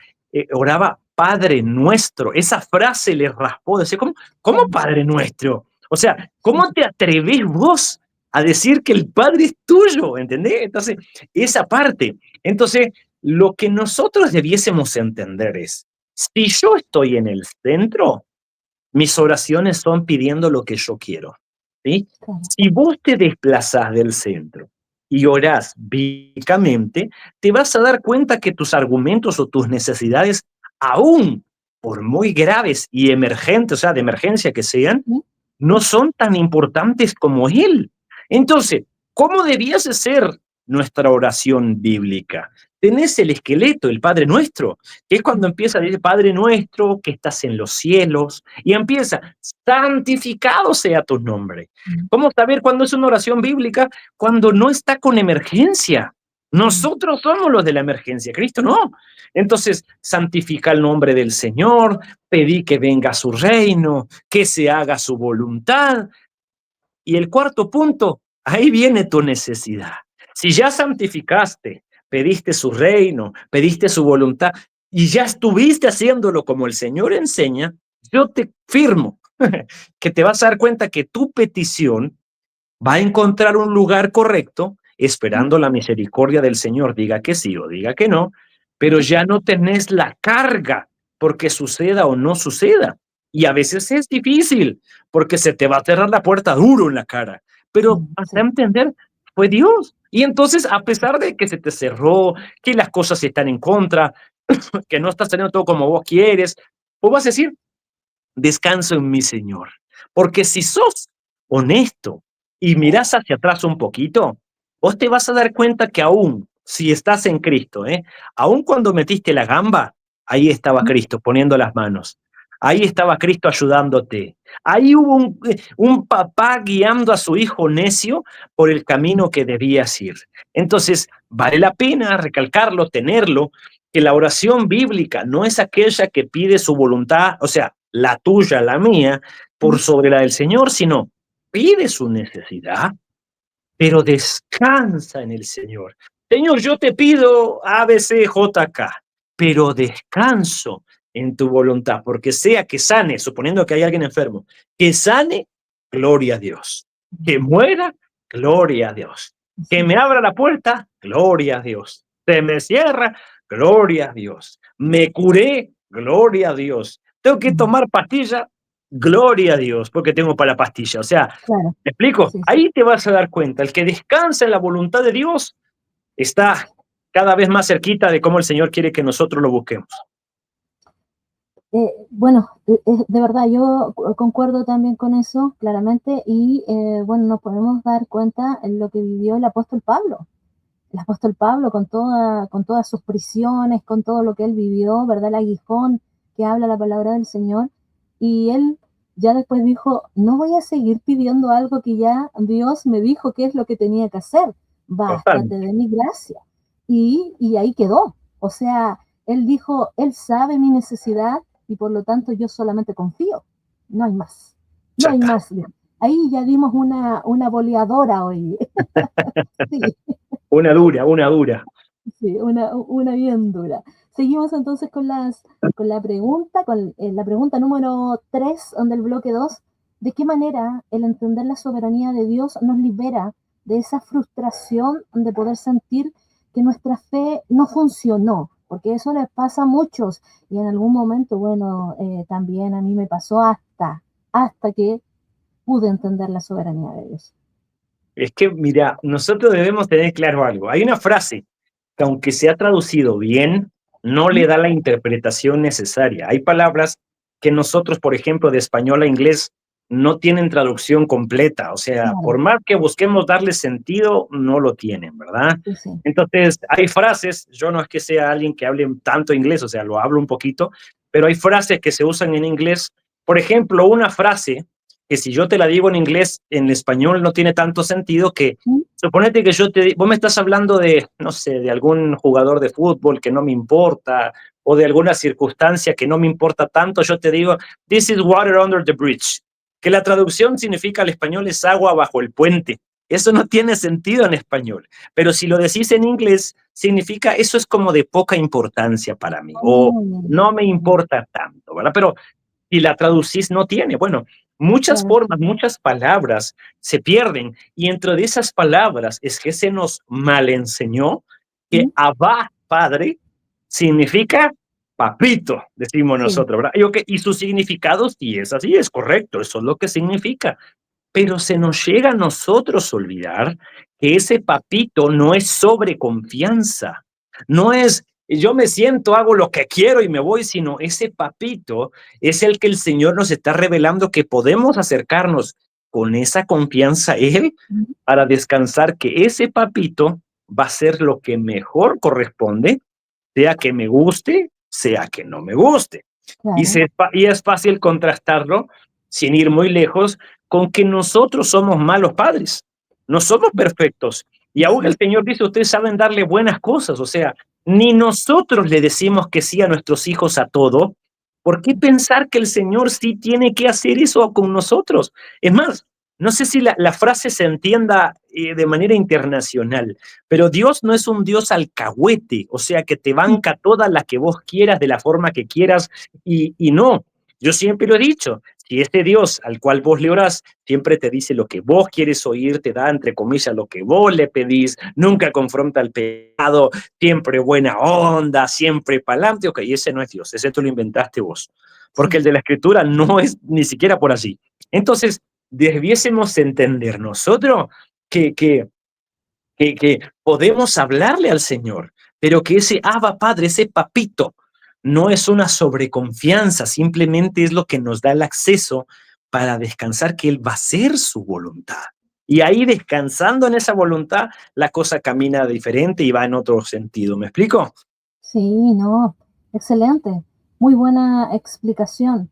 oraba Padre Nuestro. Esa frase les raspó, decía, ¿cómo Claro. Padre Nuestro? O sea, Sí. ¿cómo te atreves vos a decir que el Padre es tuyo? ¿Entendés? Entonces, esa parte. Entonces, lo que nosotros debiésemos entender es, si yo estoy en el centro, mis oraciones son pidiendo lo que yo quiero, ¿sí? Claro. Si vos te desplazás del centro y orás bíblicamente, te vas a dar cuenta que tus argumentos o tus necesidades, aún por muy graves y emergentes, o sea, de emergencia que sean, ¿Mm? no son tan importantes como él. Entonces, ¿cómo debiese ser nuestra oración bíblica? Tenés el esqueleto, el Padre Nuestro, que es cuando ¿Mm? empieza a decir, Padre Nuestro que estás en los cielos, y empieza, santificado sea tu nombre. ¿Mm? ¿Cómo saber cuándo es una oración bíblica? Cuando no está con emergencia. ¿Mm? Nosotros somos los de la emergencia, Cristo no. Entonces, santifica el nombre del Señor, pedí que venga su reino, que se haga su voluntad. Y el cuarto punto, ahí viene tu necesidad. Si ya santificaste, pediste su reino, pediste su voluntad y ya estuviste haciéndolo como el Señor enseña, yo te firmo que te vas a dar cuenta que tu petición va a encontrar un lugar correcto, ¿Mm? esperando la misericordia del Señor, diga que sí o diga que no, pero ¿Ya? ya no tenés la carga porque suceda o no suceda. Y a veces es difícil porque se te va a cerrar la puerta duro en la cara, pero ¿Mm? vas a Sí. entender, fue Dios. Y entonces, a pesar de que se te cerró, que las cosas están en contra, que no estás teniendo todo como vos quieres, vos vas a decir, descanso en mi Señor. Porque si sos honesto y mirás hacia atrás un poquito, vos te vas a dar cuenta que aún si estás en Cristo, aún cuando metiste la gamba, ahí estaba Cristo poniendo las manos. Ahí estaba Cristo ayudándote. Ahí hubo un papá guiando a su hijo necio por el camino que debías ir. Entonces, vale la pena recalcarlo, tenerlo, que la oración bíblica no es aquella que pide su voluntad, o sea, la tuya, la mía, por sobre la del Señor, sino pide su necesidad, pero descansa en el Señor. Señor, yo te pido ABCJK, pero descanso en tu voluntad, porque sea que sane, suponiendo que hay alguien enfermo, que sane, gloria a Dios. Que muera, gloria a Dios. Que me abra la puerta, gloria a Dios. Se me cierra, gloria a Dios. Me curé, gloria a Dios. Tengo que tomar pastilla, gloria a Dios, porque tengo para la pastilla. O sea, Claro, ¿me explico? sí, sí. Ahí te vas a dar cuenta. El que descansa en la voluntad de Dios está cada vez más cerquita de cómo el Señor quiere que nosotros lo busquemos. Bueno, de verdad, yo concuerdo también con eso, claramente, y bueno, nos podemos dar cuenta en lo que vivió el apóstol Pablo. El apóstol Pablo con todas sus prisiones, con todo lo que él vivió, ¿verdad? El aguijón que habla la palabra del Señor. Y él ya después dijo, no voy a seguir pidiendo algo que ya Dios me dijo que es lo que tenía que hacer. Bástate Totalmente. de mi gracia. Y ahí quedó. O sea, él dijo, él sabe mi necesidad y por lo tanto yo solamente confío. No hay más. No Ya hay está. más. Ahí ya dimos una boleadora hoy. Sí. Una dura, una dura. Sí, una bien dura. Seguimos entonces con la pregunta número 3 del bloque 2. ¿De qué manera el entender la soberanía de Dios nos libera de esa frustración de poder sentir que nuestra fe no funcionó? Porque eso les pasa a muchos y en algún momento, bueno, también a mí me pasó hasta que pude entender la soberanía de Dios. Es que, mira, nosotros debemos tener claro algo. Hay una frase que, aunque se ha traducido bien, no ¿Mm? le da la interpretación necesaria. Hay palabras que nosotros, por ejemplo, de español a inglés, no tienen traducción completa. O sea, por Claro, más que busquemos darle sentido, no lo tienen, ¿verdad? sí, sí. Entonces, hay frases, yo no es que sea alguien que hable tanto inglés, o sea, lo hablo un poquito, pero hay frases que se usan en inglés. Por ejemplo, una frase que si yo te la digo en inglés, en español no tiene tanto sentido que, ¿Mm? suponete que vos me estás hablando de, no sé, de algún jugador de fútbol que no me importa, o de alguna circunstancia que no me importa tanto, yo te digo, this is water under the bridge, que la traducción significa al español es agua bajo el puente. Eso no tiene sentido en español, pero si lo decís en inglés, significa eso es como de poca importancia para mí, o Oh, ya, no me ya, ya. importa tanto, ¿verdad? Pero y la traducís no tiene. Bueno, muchas Claro. formas, muchas palabras se pierden y dentro de esas palabras es que se nos malenseñó que ¿Mm? Abba, Padre, significa papito, decimos Sí. nosotros, ¿verdad? Y su significado sí es así, es correcto, eso es lo que significa. Pero se nos llega a nosotros olvidar que ese papito no es sobreconfianza, no es yo me siento, hago lo que quiero y me voy, sino ese papito es el que el Señor nos está revelando que podemos acercarnos con esa confianza a Él Ujú. para descansar que ese papito va a ser lo que mejor corresponde, sea que me guste, sea que no me guste. Claro. Y es fácil contrastarlo, sin ir muy lejos, con que nosotros somos malos padres, no somos perfectos. Y aún el Sí. Señor dice, ustedes saben darle buenas cosas, o sea, ni nosotros le decimos que sí a nuestros hijos a todo. ¿Por qué pensar que el Señor sí tiene que hacer eso con nosotros? Es más, no sé si la frase se entienda de manera internacional, pero Dios no es un Dios alcahuete, o sea, que te Mm. banca todas las que vos quieras, de la forma que quieras, y no. Yo siempre lo he dicho, si este Dios al cual vos le orás siempre te dice lo que vos quieres oír, te da entre comillas lo que vos le pedís, nunca confronta el pecado, siempre buena onda, siempre pa'lante, ok, ese no es Dios, ese tú lo inventaste vos, porque Sí. el de la escritura no es ni siquiera por allí. Entonces, debiésemos entender nosotros que, que que podemos hablarle al Señor, pero que ese Abba Padre, ese papito, no es una sobreconfianza, simplemente es lo que nos da el acceso para descansar, que Él va a hacer su voluntad. Y ahí descansando en esa voluntad, la cosa camina diferente y va en otro sentido. ¿Me explico? Sí, no, excelente. Muy buena explicación.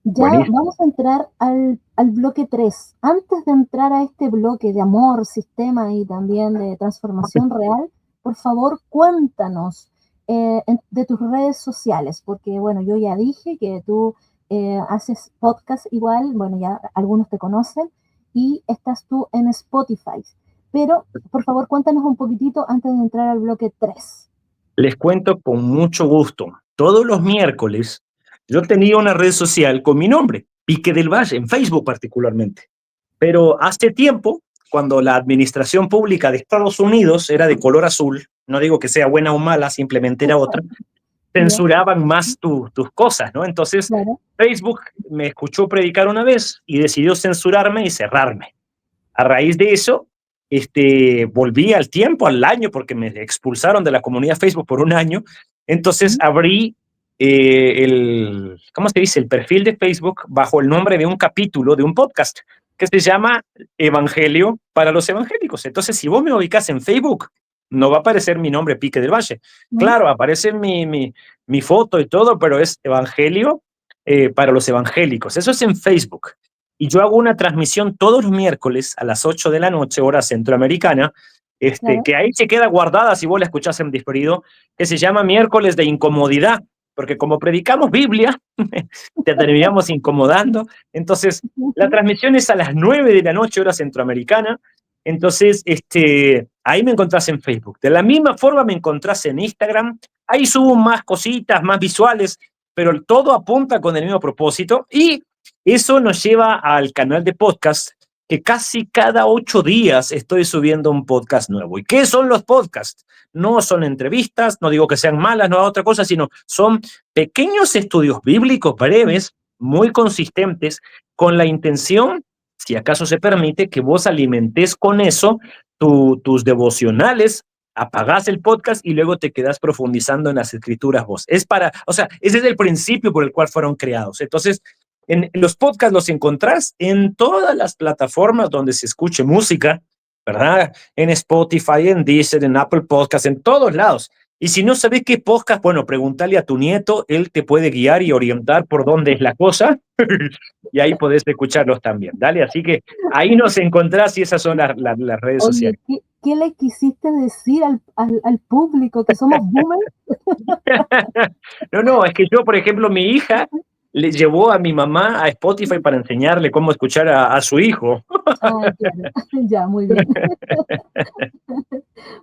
Ya Buenísimo. vamos a entrar al bloque 3. Antes de entrar a este bloque de amor, sistema y también de transformación real, por favor, cuéntanos de tus redes sociales, porque bueno, yo ya dije que tú haces podcast igual, bueno, ya algunos te conocen, y estás tú en Spotify. Pero, por favor, cuéntanos un poquitito antes de entrar al bloque 3. Les cuento con mucho gusto. Todos los miércoles yo tenía una red social con mi nombre, Pique del Valle, en Facebook particularmente. Pero hace tiempo, cuando la administración pública de Estados Unidos era de color azul, no digo que sea buena o mala, simplemente era otra, Ya, censuraban más tus cosas, ¿no? Entonces, claro. Facebook me escuchó predicar una vez y decidió censurarme y cerrarme. A raíz de eso, volví al tiempo, al año, porque me expulsaron de la comunidad Facebook por un año. Entonces Mm, abrí ¿cómo se dice? El perfil de Facebook bajo el nombre de un capítulo de un podcast que se llama Evangelio para los Evangélicos. Entonces, si vos me ubicás en Facebook, no va a aparecer mi nombre, Pique del Valle. mm, Claro, aparece mi foto y todo, pero es Evangelio para los evangélicos. Eso es en Facebook. Y yo hago una transmisión todos los miércoles a las 8 de la noche, hora centroamericana, claro. que ahí se queda guardada si vos la escuchás en diferido, que se llama Miércoles de Incomodidad, porque como predicamos Biblia, te terminamos incomodando. Entonces, la Ujú, transmisión es a las 9 de la noche, hora centroamericana. Entonces, ahí me encontrás en Facebook. De la misma forma me encontrás en Instagram. Ahí subo más cositas, más visuales, pero todo apunta con el mismo propósito. Y eso nos lleva al canal de podcast, que casi cada 8 días estoy subiendo un podcast nuevo. ¿Y qué son los podcasts? No son entrevistas, no digo que sean malas, no otra cosa, sino son pequeños estudios bíblicos mm, breves, muy consistentes, con la intención, si acaso se permite, que vos alimentes con eso tus devocionales, apagás el podcast y luego te quedas profundizando en las escrituras vos. O sea, ese es el principio por el cual fueron creados. Entonces, en los podcasts los encontrás en todas las plataformas donde se escuche música, ¿verdad? En Spotify, en Deezer, en Apple Podcasts, en todos lados. Y si no sabes qué podcast, bueno, pregúntale a tu nieto, él te puede guiar y orientar por dónde es la cosa, y ahí podés escucharlos también, ¿dale? Así que ahí nos encontrás y esas son las redes Oye, sociales. ¿qué le quisiste decir al público? ¿Que somos boomers? No, no, es que yo, por ejemplo, mi hija le llevó a mi mamá a Spotify para enseñarle cómo escuchar a su hijo. Ah, claro. Ya, muy bien.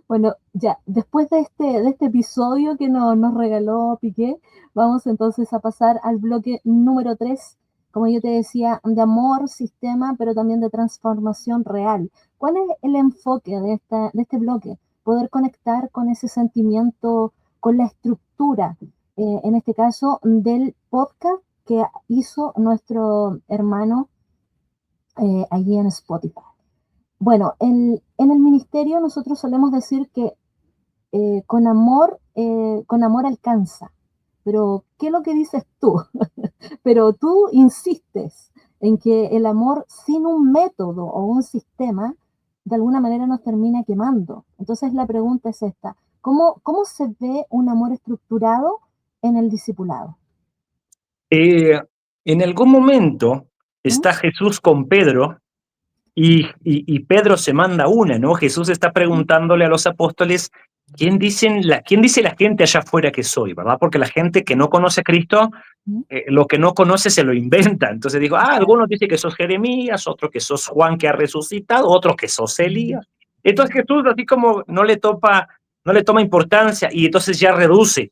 Bueno, ya, después de este episodio que nos regaló Piqué, vamos entonces a pasar al bloque número 3, como yo te decía, de amor, sistema, pero también de transformación real. ¿Cuál es el enfoque de este bloque? Poder conectar con ese sentimiento, con la estructura, en este caso, del podcast que hizo nuestro hermano allí en Spotify. Bueno, en el ministerio nosotros solemos decir que con amor alcanza. Pero, ¿qué es lo que dices tú? Pero tú insistes en que el amor sin un método o un sistema, de alguna manera nos termina quemando. Entonces la pregunta es esta, ¿cómo se ve un amor estructurado en el discipulado? Eh, en algún momento ¿Mm? está Jesús con Pedro y Pedro se manda una, ¿no? Jesús está ¿Mm? preguntándole a los apóstoles, ¿quién dice la gente allá afuera que soy, verdad? Porque la gente que no conoce a Cristo, ¿Mm? lo que no conoce se lo inventa. Entonces digo, Exacto. algunos dicen que sos Jeremías, otros que sos Juan que ha resucitado, otros que sos Mm, Elías. Entonces Jesús así como no le toma importancia y entonces ya reduce.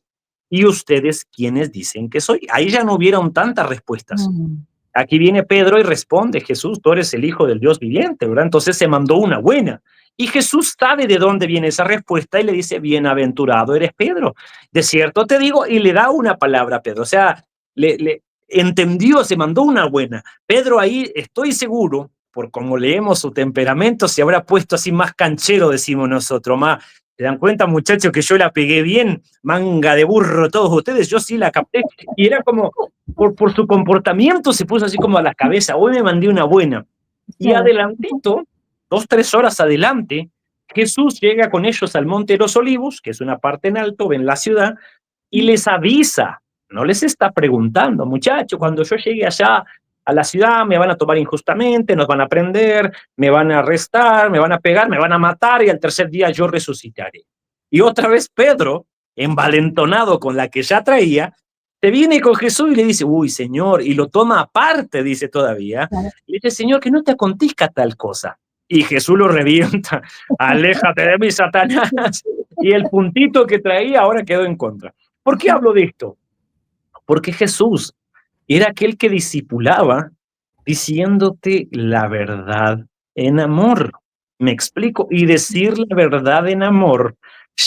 ¿Y ustedes quiénes dicen que soy? Ahí ya no hubieron tantas respuestas. mm, Aquí viene Pedro y responde, Jesús, tú eres el Hijo del Dios viviente, ¿verdad? Entonces se mandó una buena. Y Jesús sabe de dónde viene esa respuesta y le dice, bienaventurado eres Pedro. De cierto te digo, y le da una palabra a Pedro. O sea, le entendió, se mandó una buena. Pedro ahí, estoy seguro, por como leemos su temperamento, se habrá puesto así más canchero, decimos nosotros, ¿Se dan cuenta, muchachos, que yo la pegué bien? Manga de burro todos ustedes, yo sí la capté. Y era como, por su comportamiento se puso así como a la cabeza. Hoy me mandé una buena. Y Claro. adelantito, 2, 3 horas adelante, Jesús llega con ellos al Monte de los Olivos, que es una parte en alto, ven la ciudad, y les avisa, no les está preguntando, muchachos, cuando yo llegue allá a la ciudad me van a tomar injustamente, nos van a prender, me van a arrestar, me van a pegar, me van a matar y al tercer día yo resucitaré. Y otra vez Pedro, envalentonado con la que ya traía, se viene con Jesús y le dice, uy, Señor, y lo toma aparte, dice todavía, Claro. y dice, Señor, que no te acontezca tal cosa. Y Jesús lo revienta, aléjate de mí, Satanás. Y el puntito que traía ahora quedó en contra. ¿Por qué hablo de esto? Porque Jesús era aquel que discipulaba diciéndote la verdad en amor. ¿Me explico? Y decir la verdad en amor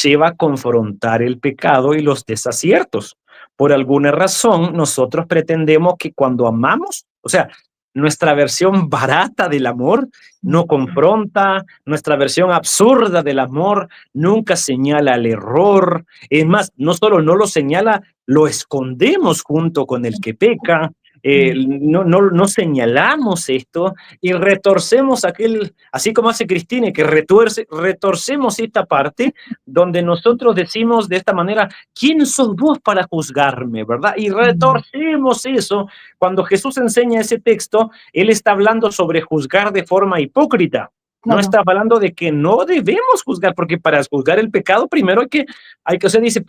lleva a confrontar el pecado y los desaciertos. Por alguna razón, nosotros pretendemos que cuando amamos, o sea, nuestra versión barata del amor no confronta, nuestra versión absurda del amor nunca señala el error. Es más, no solo no lo señala, lo escondemos junto con el que peca, no señalamos esto y retorcemos aquel, así como hace Cristina, que retorcemos esta parte donde nosotros decimos de esta manera, ¿quién sos vos para juzgarme, verdad? Y retorcemos eso. Cuando Jesús enseña ese texto, él está hablando sobre juzgar de forma hipócrita. No Claro. está hablando de que no debemos juzgar, porque para juzgar el pecado primero o sea, dice,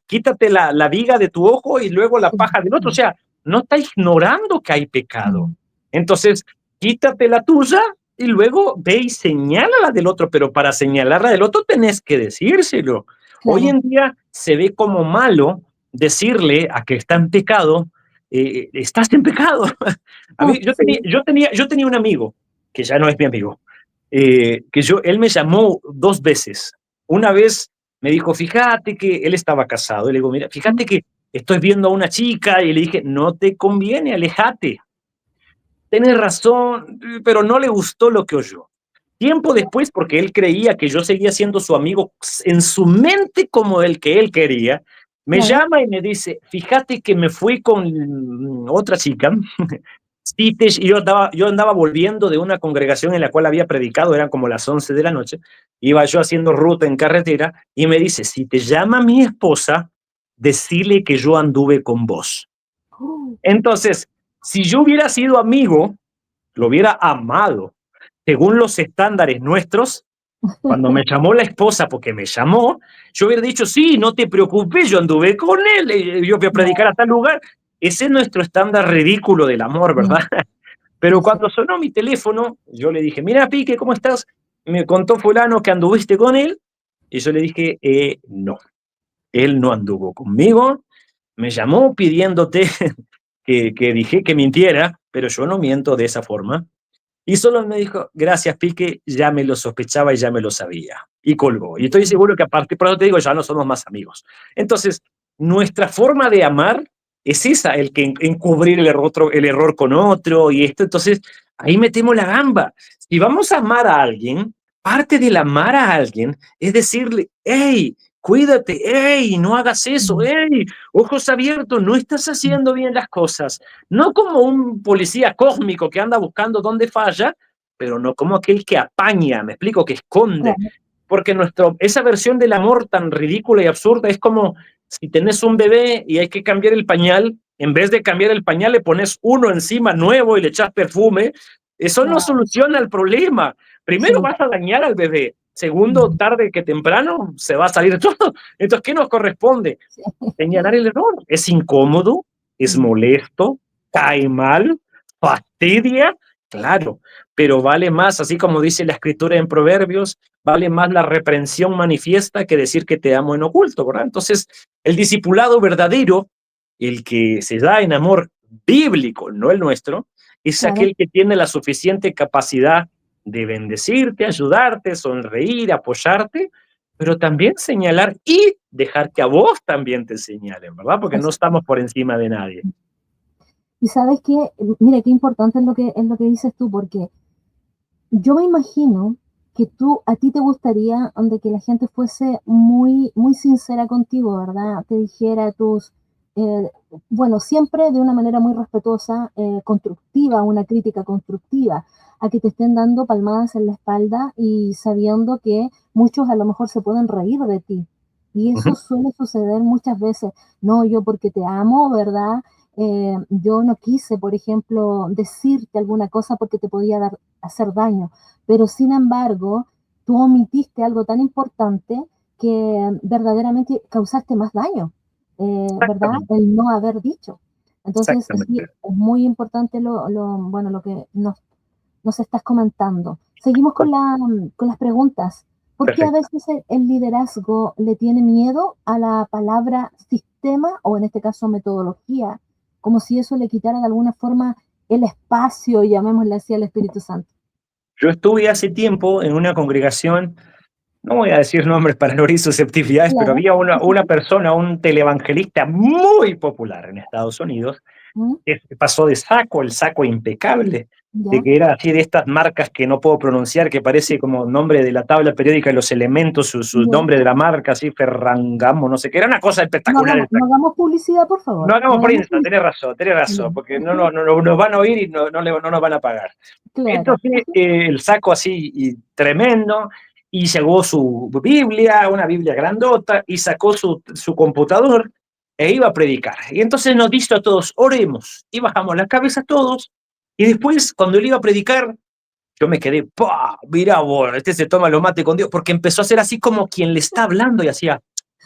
quítate la viga de tu ojo y luego la paja del otro. O sea, no está ignorando que hay pecado. Entonces, quítate la tuya y luego ve y señala la del otro, pero para señalar la del otro tenés que decírselo. Claro. Hoy en día se ve como malo decirle a que está en pecado, estás en pecado. A mí, yo tenía un amigo, que ya no es mi amigo, él me llamó 2 veces. Una vez me dijo, fíjate que él estaba casado. Y le digo, mira, fíjate que estoy viendo a una chica. Y le dije, no te conviene, alejate. Tenés razón, pero no le gustó lo que oyó. Tiempo después, porque él creía que yo seguía siendo su amigo en su mente como el que él quería, me Claro. llama y me dice, fíjate que me fui con otra chica. Sí, yo andaba volviendo de una congregación en la cual había predicado, eran como las 11 de la noche, iba yo haciendo ruta en carretera y me dice, si te llama mi esposa, decile que yo anduve con vos. Entonces, si yo hubiera sido amigo, lo hubiera amado, según los estándares nuestros, cuando me llamó la esposa, porque me llamó, yo hubiera dicho, sí, no te preocupes, yo anduve con él, yo fui a predicar a tal lugar. Ese es nuestro estándar ridículo del amor, ¿verdad? Pero cuando sonó mi teléfono, yo le dije, mira, Pique, ¿cómo estás? Me contó fulano que anduviste con él. Y yo le dije, no, él no anduvo conmigo. Me llamó pidiéndote que dije que mintiera, pero yo no miento de esa forma. Y solo me dijo, gracias, Pique, ya me lo sospechaba y ya me lo sabía. Y colgó. Y estoy seguro que aparte, por eso te digo, ya no somos más amigos. Entonces, nuestra forma de amar es esa, el que encubrir el error con otro y esto. Entonces, ahí metemos la gamba. Si vamos a amar a alguien, parte del amar a alguien es decirle, hey, cuídate, hey, no hagas eso, hey, ojos abiertos, no estás haciendo bien las cosas. No como un policía cósmico que anda buscando dónde falla, pero no como aquel que apaña, me explico, que esconde. Claro. Porque esa versión del amor tan ridícula y absurda es como si tenés un bebé y hay que cambiar el pañal, en vez de cambiar el pañal le pones uno encima nuevo y le echas perfume. Eso no soluciona el problema. Primero vas a dañar al bebé. Segundo, tarde que temprano se va a salir todo. Entonces, ¿qué nos corresponde? Señalar el error. Es incómodo, es molesto, cae mal, fastidia, claro, pero vale más, así como dice la escritura en Proverbios, vale más la reprensión manifiesta que decir que te amo en oculto, ¿verdad? Entonces, el discipulado verdadero, el que se da en amor bíblico, no el nuestro, es Claro. aquel que tiene la suficiente capacidad de bendecirte, ayudarte, sonreír, apoyarte, pero también señalar y dejar que a vos también te señalen, ¿verdad? Porque no estamos por encima de nadie. Y sabes qué, mira, qué importante es lo que dices tú, porque yo me imagino que a ti te gustaría de que la gente fuese muy, muy sincera contigo, ¿verdad? Te dijera eh, bueno, siempre de una manera muy respetuosa, constructiva, una crítica constructiva, a que te estén dando palmadas en la espalda y sabiendo que muchos a lo mejor se pueden reír de ti. Y eso Ujú. suele suceder muchas veces. No, yo porque te amo, ¿verdad? Yo no quise, por ejemplo, decirte alguna cosa porque te podía hacer daño, pero sin embargo, tú omitiste algo tan importante que verdaderamente causaste más daño, ¿verdad? Exactamente, El no haber dicho. Entonces, sí, exactamente. es muy importante bueno, lo que nos estás comentando. Seguimos con, con las preguntas. ¿Por qué a Perfecto. veces el liderazgo le tiene miedo a la palabra sistema o en este caso metodología? Como si eso le quitara de alguna forma el espacio, llamémosle así, al Espíritu Santo. Yo estuve hace tiempo en una congregación, no voy a decir nombres para no herir susceptibilidades, pero Claro. había Sí, sí, una sí. persona, un televangelista muy popular en Estados Unidos, Mm, que pasó de saco, el saco impecable, de ya, que era así de estas marcas que no puedo pronunciar, que parece como nombre de la tabla periódica de los elementos, su ya. nombre de la marca, así, Ferrangamo, no sé qué, era una cosa No espectacular. hagamos, no hagamos publicidad, por No favor. No hagamos hagamos prensa, publicidad. tenés Ya. razón, porque nos van a oír y no nos van a pagar. Claro. Entonces, el saco así y tremendo, y llegó su Biblia, una Biblia grandota, y sacó su computador e iba a predicar. Y entonces nos dijo a todos, oremos, y bajamos la cabeza todos, y después, cuando él iba a predicar, yo me quedé, ¡pah! Mirá vos, este se toma lo mate con Dios, porque empezó a hacer así como quien le está hablando y hacía,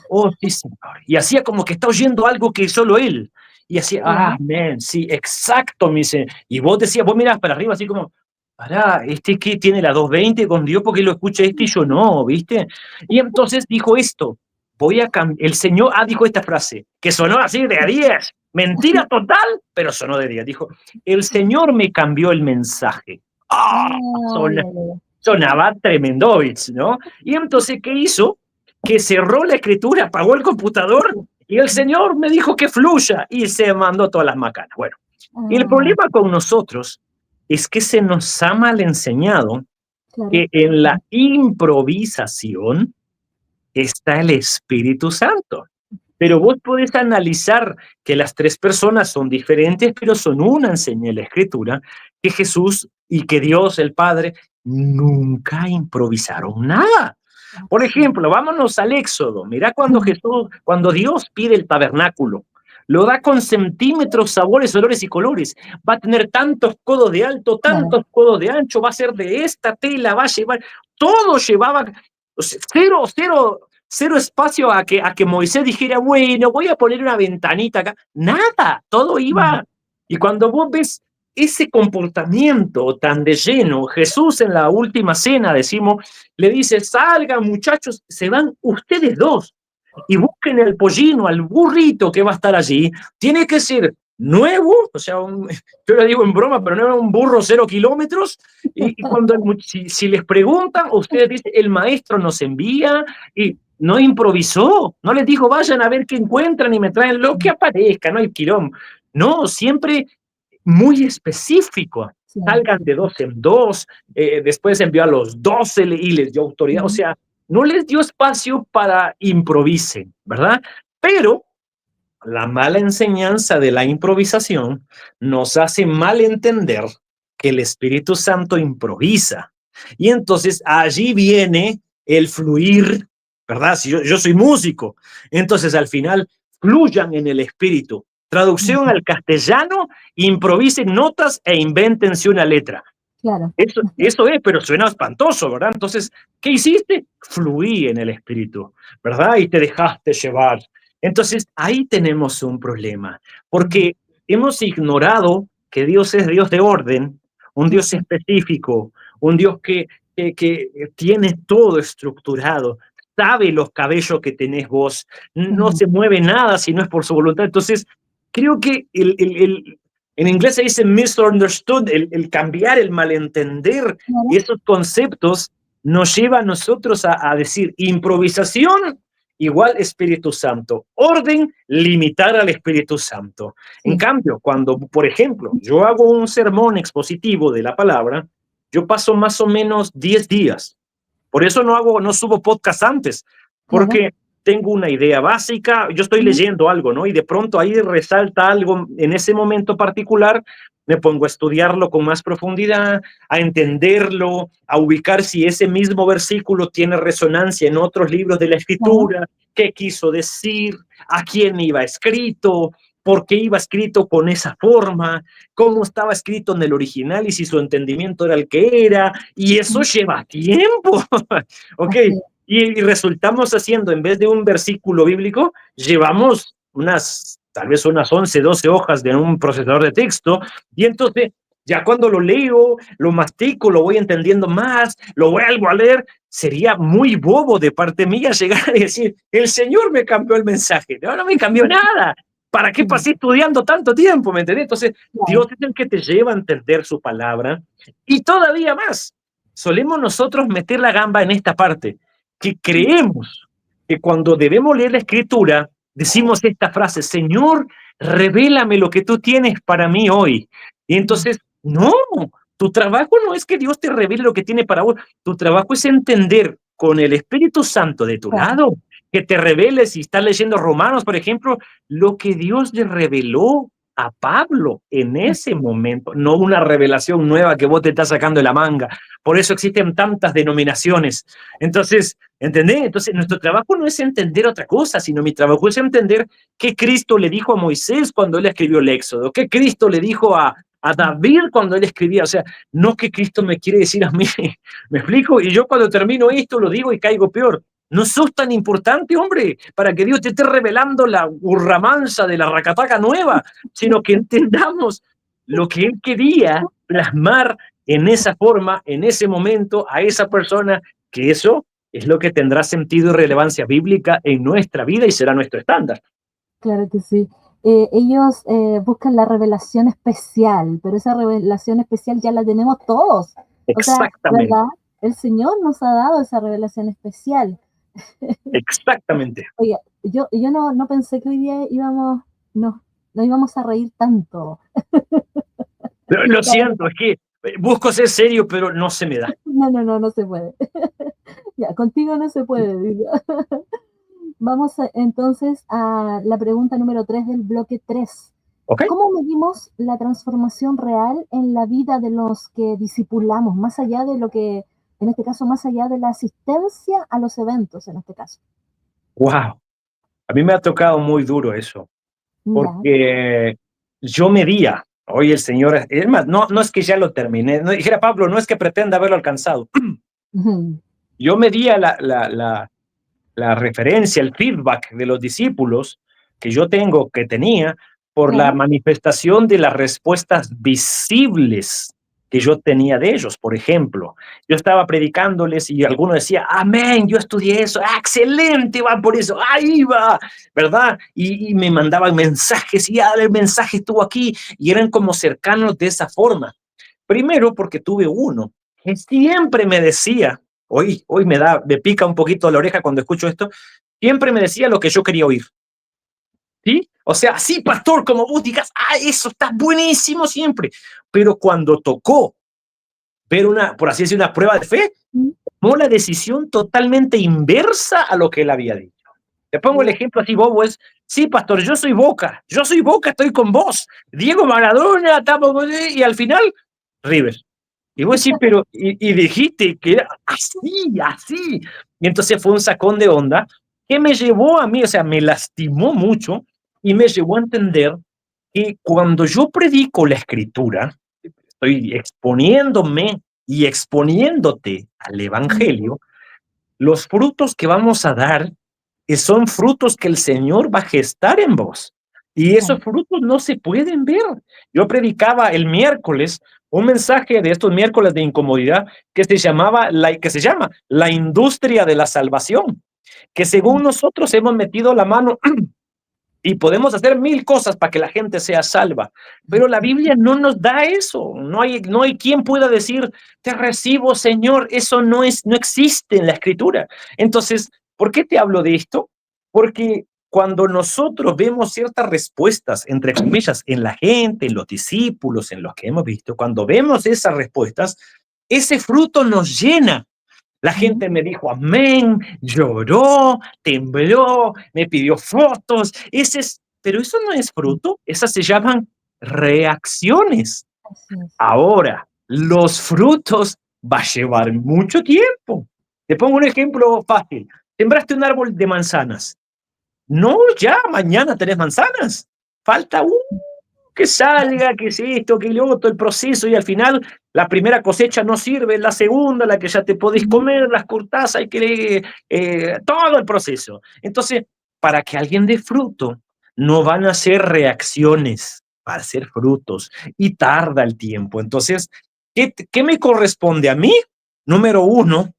oh, sí, señor. Y hacía como que está oyendo algo que solo él. Y hacía, ah, Claro. man, sí, exacto, me dice. Y vos decías, vos mirás para arriba así como, pará, ¿este qué tiene la 220 con Dios? Porque lo escucha este y yo no, ¿viste? Y entonces dijo esto, voy a cambiar. El Señor, dijo esta frase, que sonó así de a 10. Mentira total, pero sonó de 10. Dijo, el Señor me cambió el mensaje. ¡Ah! Ay, ay, ay. Sonaba tremendovich, ¿no? Y entonces, ¿qué hizo? Que cerró la escritura, apagó el computador y el Señor me dijo que fluya y se mandó todas las macanas. Bueno, el Ah, problema con nosotros es que se nos ha mal enseñado claro. que en la improvisación está el Espíritu Santo. Pero Sí, vos podés analizar que las tres personas son diferentes, pero son una, enseña la Escritura, que Jesús y que Dios, el Padre, nunca improvisaron nada. Por absolutamente. ejemplo, vámonos al Éxodo. Mirá cuando Dios pide el tabernáculo, lo da con centímetros, sabores, olores y colores. Va a tener tantos codos de alto, Claro. tantos codos de ancho, va a ser de esta tela, va a llevar, todo llevaba, o sea, cero espacio a que Moisés dijera, bueno, voy a poner una ventanita acá. Nada, todo Mm, iba. Y cuando vos ves ese comportamiento tan de lleno, Jesús en la última cena, decimos, le dice, salgan muchachos, se van ustedes dos y busquen el pollino, al burrito que va a estar allí. Tiene que ser nuevo, o sea, yo lo digo en broma, pero no era un burro 0 kilómetros. Y cuando si les preguntan, ustedes dicen, el maestro nos envía y no improvisó, no les dijo, vayan a ver qué encuentran y me traen lo que mm, aparezca, no hay quilombo. No, siempre muy específico. sí, Salgan sí, de sí. dos en dos, después envió a los 12 y les dio autoridad, o Mm, sea, no les dio espacio para improvisen, ¿verdad? Pero la mala enseñanza de la improvisación nos hace mal entender que el Espíritu Santo improvisa. Y entonces allí viene el fluir, ¿verdad? Si yo soy músico, entonces al final fluyan en el Espíritu. Traducción mm, al castellano, improvisen notas e invéntense una letra. claro. Eso es, pero suena espantoso, ¿verdad? Entonces, ¿qué hiciste? Fluí en el Espíritu, ¿verdad? Y te dejaste llevar. Entonces, ahí tenemos un problema, Mm, porque hemos ignorado que Dios es Dios de orden, un Dios eso. específico, un Dios que tiene todo estructurado, sabe los cabellos que tenés vos, no Mm, se mueve nada si no es por su voluntad. Entonces, creo que en inglés se dice misunderstood, cambiar, el malentender claro. esos conceptos nos lleva a nosotros a decir improvisación igual Espíritu Santo, orden, limitar al Espíritu Santo. En Sí. cambio, cuando, por ejemplo, yo hago un sermón expositivo de la palabra, yo paso más o menos 10 días. Por eso no subo podcast antes, claro. porque tengo una idea básica, yo estoy Ujú. leyendo algo, ¿no? Y de pronto ahí resalta algo en ese momento particular, me pongo a estudiarlo con más profundidad, a entenderlo, a ubicar si ese mismo versículo tiene resonancia en otros libros de la Claro. Escritura, qué quiso decir, a quién iba escrito, por qué iba escrito con esa forma, cómo estaba escrito en el original y si su entendimiento era el que era, y eso Mm, lleva tiempo, ¿ok? así es. Y resultamos haciendo, en vez de un versículo bíblico, llevamos tal vez unas 11, 12 hojas de un procesador de texto, y entonces ya cuando lo leo, lo mastico, lo voy entendiendo más, lo vuelvo a leer, sería muy bobo de parte mía llegar a decir, el Señor me cambió el mensaje. No, no me cambió nada. ¿Para qué Mm, pasé estudiando tanto tiempo? ¿Me entendés? Entonces, Dios claro. es el que te lleva a entender su palabra. Y todavía más, solemos nosotros meter la gamba en esta parte, que creemos que cuando debemos leer la Escritura, decimos esta frase, Señor, revélame lo que tú tienes para mí hoy. Y Mm, entonces, no, tu trabajo no es que Dios te revele lo que tiene para vos, tu trabajo es entender con el Espíritu Santo de tu claro. lado, que te revele, si estás leyendo Romanos, por ejemplo, lo que Dios le reveló a Pablo en ese Así es. momento, no una revelación nueva que vos te estás sacando de la manga. Por eso existen tantas denominaciones. Entonces, ¿entendés? Entonces, nuestro trabajo no es entender otra cosa, sino mi trabajo es entender qué Cristo le dijo a Moisés cuando él escribió el Éxodo, qué Cristo le dijo a Mm, David cuando él escribía. O sea, no que Cristo me quiere decir a mí, ¿me explico? Y yo cuando termino esto lo digo y caigo peor. No sos tan importante, hombre, para que Dios te esté revelando la urramansa de la racataca nueva, sino que entendamos lo que Él quería plasmar en esa forma, en ese momento, a esa persona, que eso es lo que tendrá sentido y relevancia bíblica en nuestra vida y será nuestro estándar. claro que sí. Ellos buscan la revelación especial, pero esa revelación especial ya la tenemos todos. O sea, ¿verdad? Exactamente, El Señor nos ha dado esa revelación especial. exactamente. Oye, yo no pensé que hoy día no, no íbamos a reír tanto. Lo La siento, verdad. es que busco ser serio, pero no se me da. No se puede. Ya, contigo no se puede, digo. Entonces a la pregunta número 3 del bloque 3. ¿Ok? ¿Cómo medimos la transformación real en la vida de los que discipulamos, más allá de lo que, en este caso, más allá de la asistencia a los eventos, en este caso? Wow. A mí me ha tocado muy duro eso, Ya. porque yo medía. Hoy el Señor, es más, no es que ya lo terminé, no dijera Pablo, no es que pretenda haberlo alcanzado. Ujú. Yo medía la referencia, el feedback de los discípulos que yo tengo, que tenía, por la Claro. manifestación de las respuestas visibles que yo tenía de ellos. Por ejemplo, yo estaba predicándoles y alguno decía, amén, yo estudié eso, ah, excelente, va por eso, ahí va, ¿verdad? Y me mandaban mensajes y el mensaje estuvo aquí y eran como cercanos de esa forma. Primero porque tuve uno que siempre me decía, hoy me pica un poquito la oreja cuando escucho esto, siempre me decía lo que yo quería oír, ¿sí? O sea, sí, pastor, como vos digas, ah, eso está buenísimo siempre, pero cuando tocó ver por así decir, una prueba de fe, Mm. tomó la decisión totalmente inversa a lo que él había dicho. Te pongo el Oh, ejemplo así, bobo, es, sí, pastor, yo soy Boca, estoy con vos, Diego Maradona, estamos, y al final, River. Y vos decís, pero, y dijiste que era así, así. Y entonces fue un sacón de onda que me llevó a mí, o sea, me lastimó mucho y me llevó a entender que cuando yo predico la escritura, estoy exponiéndome y exponiéndote al mm, evangelio, los frutos que vamos a dar son frutos que el Señor va a gestar en vos. Y claro. esos frutos no se pueden ver. Yo predicaba el miércoles un mensaje de estos miércoles de incomodidad que se llama la industria de la salvación, que según Mm, nosotros hemos metido la mano y podemos hacer mil cosas para que la gente sea salva, pero la Biblia no nos da eso. No hay quien pueda decir, te recibo, Señor. Eso no existe en la Escritura. Entonces, ¿por qué te hablo de esto? Porque cuando nosotros vemos ciertas respuestas, entre comillas, en la gente, en los discípulos, en los que hemos visto, cuando vemos esas respuestas, ese fruto nos llena La gente me dijo amén, lloró, tembló, me pidió fotos. Pero eso no es fruto, esas se llaman reacciones. Así es. Ahora, los frutos va a llevar mucho tiempo. Te pongo un ejemplo fácil. Sembraste un árbol de manzanas. No, ya mañana tenés manzanas. Falta que salga, que es esto, que lo otro, el proceso, y al final la primera cosecha no sirve, la segunda, la que ya te podés Ujú. comer, las cortás, hay que todo el proceso. Entonces, para que alguien dé fruto, no van a ser reacciones, van a ser frutos, y tarda el tiempo. Entonces, ¿qué me corresponde a mí? Número uno,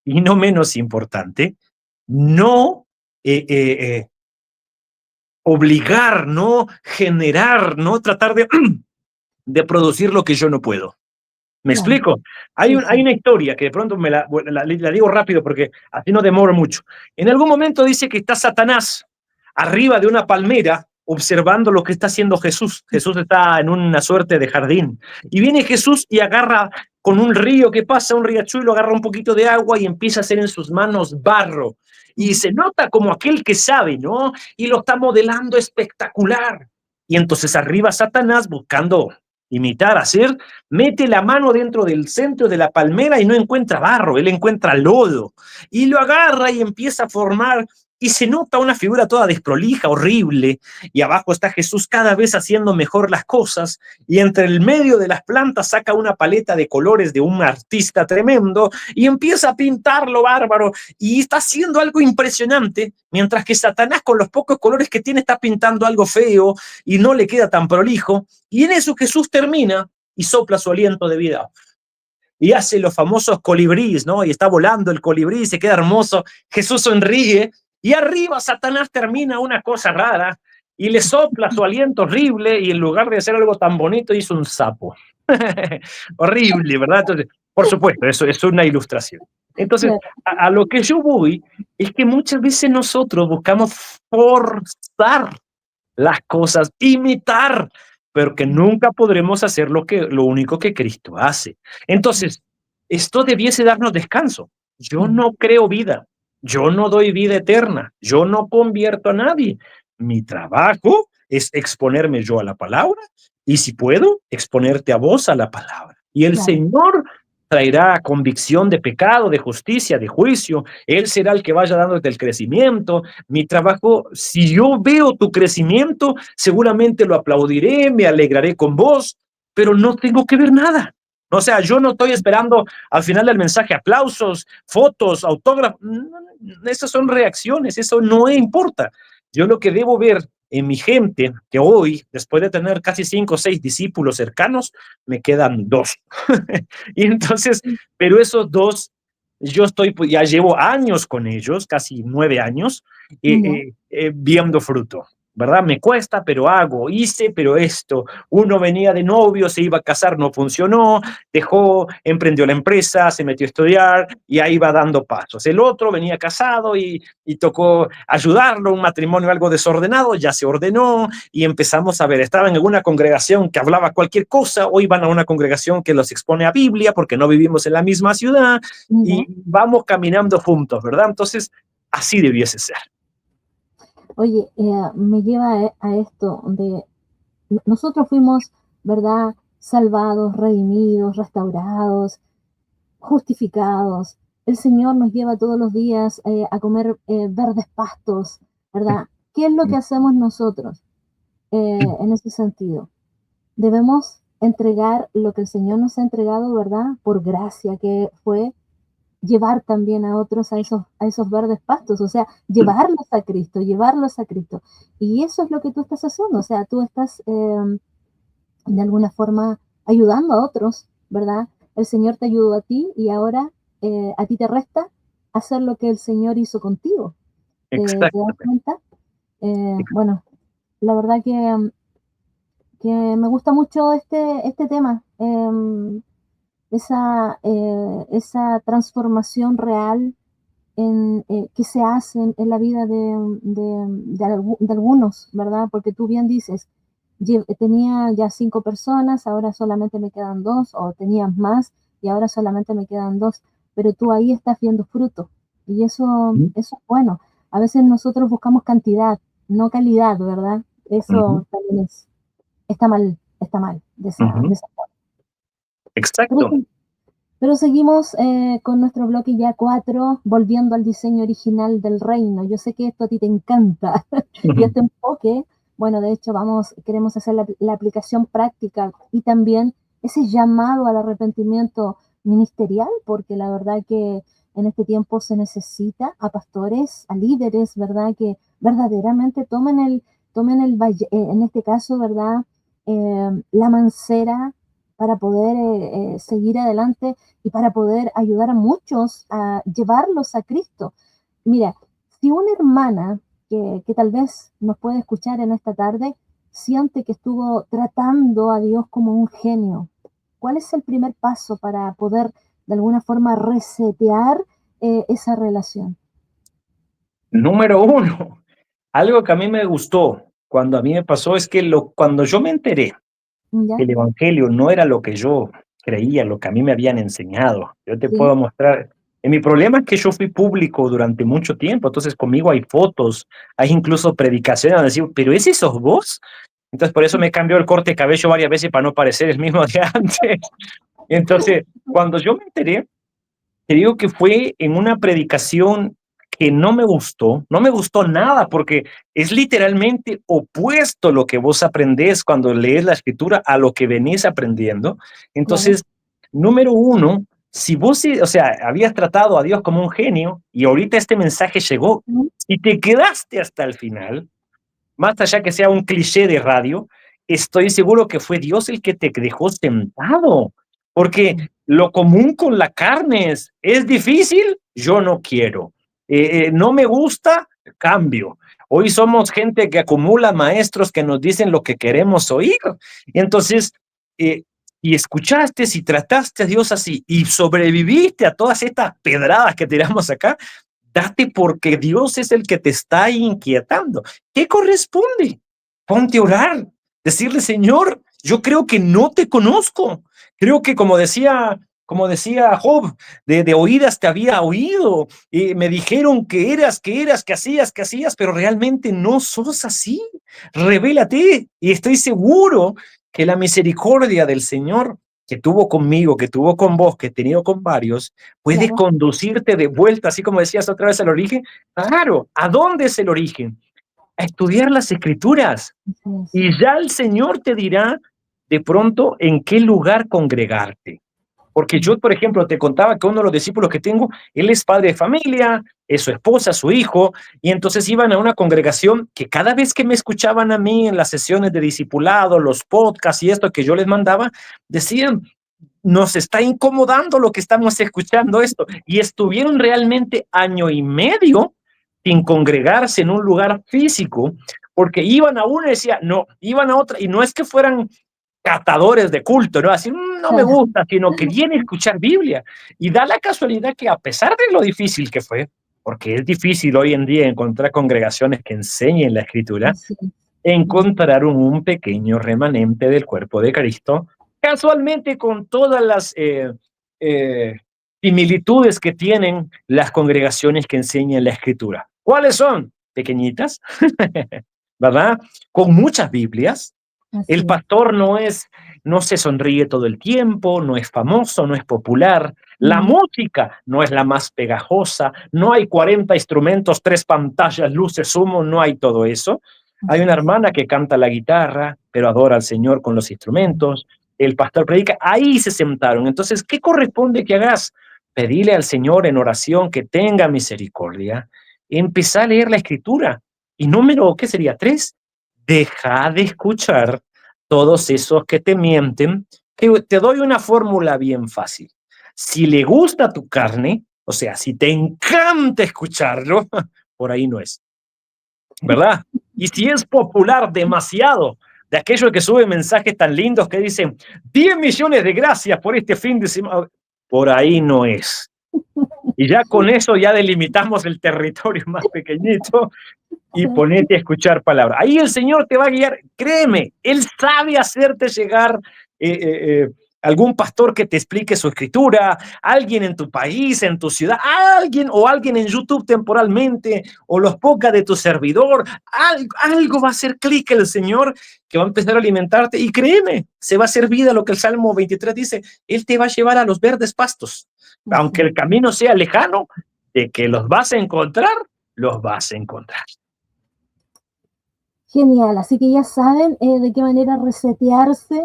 y no menos importante, no obligar, no generar, no tratar de producir lo que yo no puedo. ¿Me Claro, explico? sí, Hay sí. una historia que de pronto la digo rápido porque así no demoro mucho. En algún momento dice que está Satanás arriba de una palmera observando lo que está haciendo Jesús. Jesús está en una suerte de jardín. Y viene Jesús y agarra con un río que pasa, un riachuelo, agarra un poquito de agua y empieza a hacer en sus manos barro. Y Ujú. se nota como aquel que sabe, ¿no? Y lo está modelando espectacular. Y entonces arriba Satanás buscando imitar, hacer, mete la mano dentro del centro de la palmera y no encuentra barro, él encuentra lodo y lo agarra y empieza a formar y se nota una figura toda desprolija, horrible, y abajo está Jesús cada vez haciendo mejor las cosas, y entre el medio de las plantas saca una paleta de colores de un artista tremendo y empieza a pintarlo bárbaro, y está haciendo algo impresionante, mientras que Satanás con los pocos colores que tiene está pintando algo feo y no le queda tan prolijo, y en eso Jesús termina y sopla su aliento de vida. Y hace los famosos colibríes, ¿no? Y está volando el colibrí, se queda hermoso. Jesús sonríe y arriba Satanás termina una cosa rara y le sopla su aliento horrible y en lugar de hacer algo tan bonito hizo un sapo. Horrible, ¿verdad? Entonces, por supuesto, eso es una ilustración. Entonces, Claro. a lo que yo voy es que muchas veces nosotros buscamos forzar las cosas, imitar, pero que nunca podremos hacer lo único que Cristo hace. Entonces, esto debiese darnos descanso. Yo Ujú. no creo vida, yo no doy vida eterna, yo no convierto a nadie. Mi trabajo es exponerme yo a la palabra y si puedo, exponerte a vos a la palabra. Y el Claro. Señor traerá convicción de pecado, de justicia, de juicio. Él será el que vaya dándote el crecimiento. Mi trabajo, si yo veo tu crecimiento, seguramente lo aplaudiré, me alegraré con vos, pero no tengo que ver nada. O sea, yo no estoy esperando al final del mensaje aplausos, fotos, autógrafos. Esas son reacciones, eso no importa. Yo lo que debo ver en mi gente, que hoy, después de tener casi 5 o 6 discípulos cercanos, me quedan 2. Y entonces, pero esos 2 yo estoy, pues, ya llevo años con ellos, casi 9 años, Ya. viendo fruto, ¿verdad? Me cuesta, pero hago, hice, pero esto. Uno venía de novio, se iba a casar, no funcionó, dejó, emprendió la empresa, se metió a estudiar y ahí va dando pasos. El otro venía casado y tocó ayudarlo, un matrimonio algo desordenado, ya se ordenó y empezamos a ver, estaban en una congregación que hablaba cualquier cosa, hoy van a una congregación que los expone a Biblia porque no vivimos en la misma ciudad Ya. y vamos caminando juntos, ¿verdad? Entonces, así debiese ser. Oye, me lleva a esto de nosotros fuimos, ¿verdad? Salvados, redimidos, restaurados, justificados. El Señor nos lleva todos los días a comer verdes pastos, ¿verdad? ¿Qué es lo que hacemos nosotros en ese sentido? Debemos entregar lo que el Señor nos ha entregado, ¿verdad? Por gracia, que fue llevar también a otros a esos verdes pastos, o sea, llevarlos a Cristo, llevarlos a Cristo. Y eso es lo que tú estás haciendo, o sea, tú estás de alguna forma ayudando a otros, ¿verdad? El Señor te ayudó a ti y ahora a ti te resta hacer lo que el Señor hizo contigo. ¿Te das Exactamente. cuenta? Bueno, la verdad que me gusta mucho este tema, esa transformación real que se hace en la vida de algunos, ¿verdad? Porque tú bien dices, tenía ya 5 personas, ahora solamente me quedan 2, o tenías más y ahora solamente me quedan 2. pero tú ahí estás viendo fruto. Y Ujú, eso es bueno. A veces nosotros buscamos cantidad, no calidad, ¿verdad? ujú, Eso también está mal de ujú. esa forma. Pero, Exacto. pero seguimos con nuestro bloque ya 4 volviendo al diseño original del reino. Yo sé que esto a ti te encanta y este enfoque, bueno, de hecho queremos hacer la aplicación práctica y también ese llamado al arrepentimiento ministerial, porque la verdad que en este tiempo se necesita a pastores, a líderes, ¿verdad? Que verdaderamente en este caso, ¿verdad? La mancera para poder seguir adelante y para poder ayudar a muchos a llevarlos a Cristo. Mira, si una hermana que tal vez nos puede escuchar en esta tarde siente que estuvo tratando a Dios como un genio, ¿cuál es el primer paso para poder de alguna forma resetear esa relación? Número uno, algo que a mí me gustó cuando a mí me pasó es que cuando yo me enteré ¿Ya? que el evangelio no era lo que yo creía, lo que a mí me habían enseñado, yo te Sí, puedo mostrar. Mi problema es que yo fui público durante mucho tiempo, entonces conmigo hay fotos, hay incluso predicaciones donde decir, pero ¿ese sos vos? Entonces por eso me cambió el corte de cabello varias veces para no parecer el mismo de antes. Entonces, cuando yo me enteré, te digo que fue en una predicación que no me gustó nada, porque es literalmente opuesto lo que vos aprendés cuando lees la escritura a lo que venís aprendiendo. claro. Entonces, número uno, si vos, o sea, habías tratado a Dios como un genio y ahorita este mensaje llegó Mm, y te quedaste hasta el final, más allá que sea un cliché de radio, estoy seguro que fue Dios el que te dejó sentado, porque mm, lo común con la carne es difícil, yo no quiero, no me gusta, cambio. Hoy somos gente que acumula maestros que nos dicen lo que queremos oír. Y entonces, eh, y escuchaste, si trataste a Dios así y sobreviviste a todas estas pedradas que tiramos acá, date porque Dios es el que te está inquietando. ¿Qué corresponde? Ponte a orar, decirle, Señor, yo creo que no te conozco. Creo que como decía Job, de oídas te había oído, y me dijeron que hacías, pero realmente no sos así. Revélate y estoy seguro que la misericordia del Señor que tuvo conmigo, que tuvo con vos, que he tenido con varios, puede claro, conducirte de vuelta, así como decías otra vez al origen. Claro, ¿a dónde es el origen? A estudiar las escrituras. así es. Y ya el Señor te dirá de pronto en qué lugar congregarte. Porque Mm, yo, por ejemplo, te contaba que uno de los discípulos que tengo, él es padre de familia, es su esposa, su hijo, y entonces iban a una congregación que cada vez que me escuchaban a mí en las sesiones de discipulado, los podcasts y esto que yo les mandaba, decían, nos está incomodando lo que estamos escuchando esto. Y estuvieron realmente año y medio sin congregarse en un lugar físico, porque iban a una y decía, no, iban a otra, y no es que fueran catadores de culto, ¿no? Así, no me claro, gusta, sino que viene a escuchar Biblia. Y da la casualidad que a pesar de lo difícil que fue, porque es difícil hoy en día encontrar congregaciones que enseñen la escritura, así es. Mm, encontraron un pequeño remanente del cuerpo de Cristo, casualmente con todas las eh, similitudes que tienen las congregaciones que enseñan la escritura. ¿Cuáles son? Pequeñitas, ¿verdad? Con muchas Biblias. así El es. pastor no se sonríe todo el tiempo, no es famoso, no es popular. La Mm, música no es la más pegajosa, no hay 40 instrumentos, 3 pantallas, luces, humo, no hay todo eso. Hay así una es. hermana que canta la guitarra, pero adora al Señor con los Mm, instrumentos. El pastor predica, ahí se sentaron. Entonces, ¿qué corresponde que hagas? Pedirle al Señor en oración que tenga misericordia. Empezar a leer la escritura. Y número, ¿qué sería? 3, deja de escuchar todos esos que te mienten, que te doy una fórmula bien fácil. Si le gusta tu carne, o sea, si te encanta escucharlo, por ahí no es, ¿verdad? Y si es popular demasiado, de aquellos que suben mensajes tan lindos que dicen 10 millones de gracias por este fin de semana, por ahí no es. Y ya con eso ya delimitamos el territorio más pequeñito y ponete a escuchar palabras. Ahí el Señor te va a guiar, créeme, Él sabe hacerte llegar eh, eh, algún pastor que te explique su escritura, alguien en tu país, en tu ciudad, alguien en YouTube temporalmente, o los podcasts de tu servidor, algo va a hacer clic el Señor que va a empezar a alimentarte, y créeme, se va a hacer vida lo que el Salmo 23 dice, Él te va a llevar a los verdes pastos, aunque el camino sea lejano, de que los vas a encontrar, los vas a encontrar. Genial, así que ya saben de qué manera resetearse.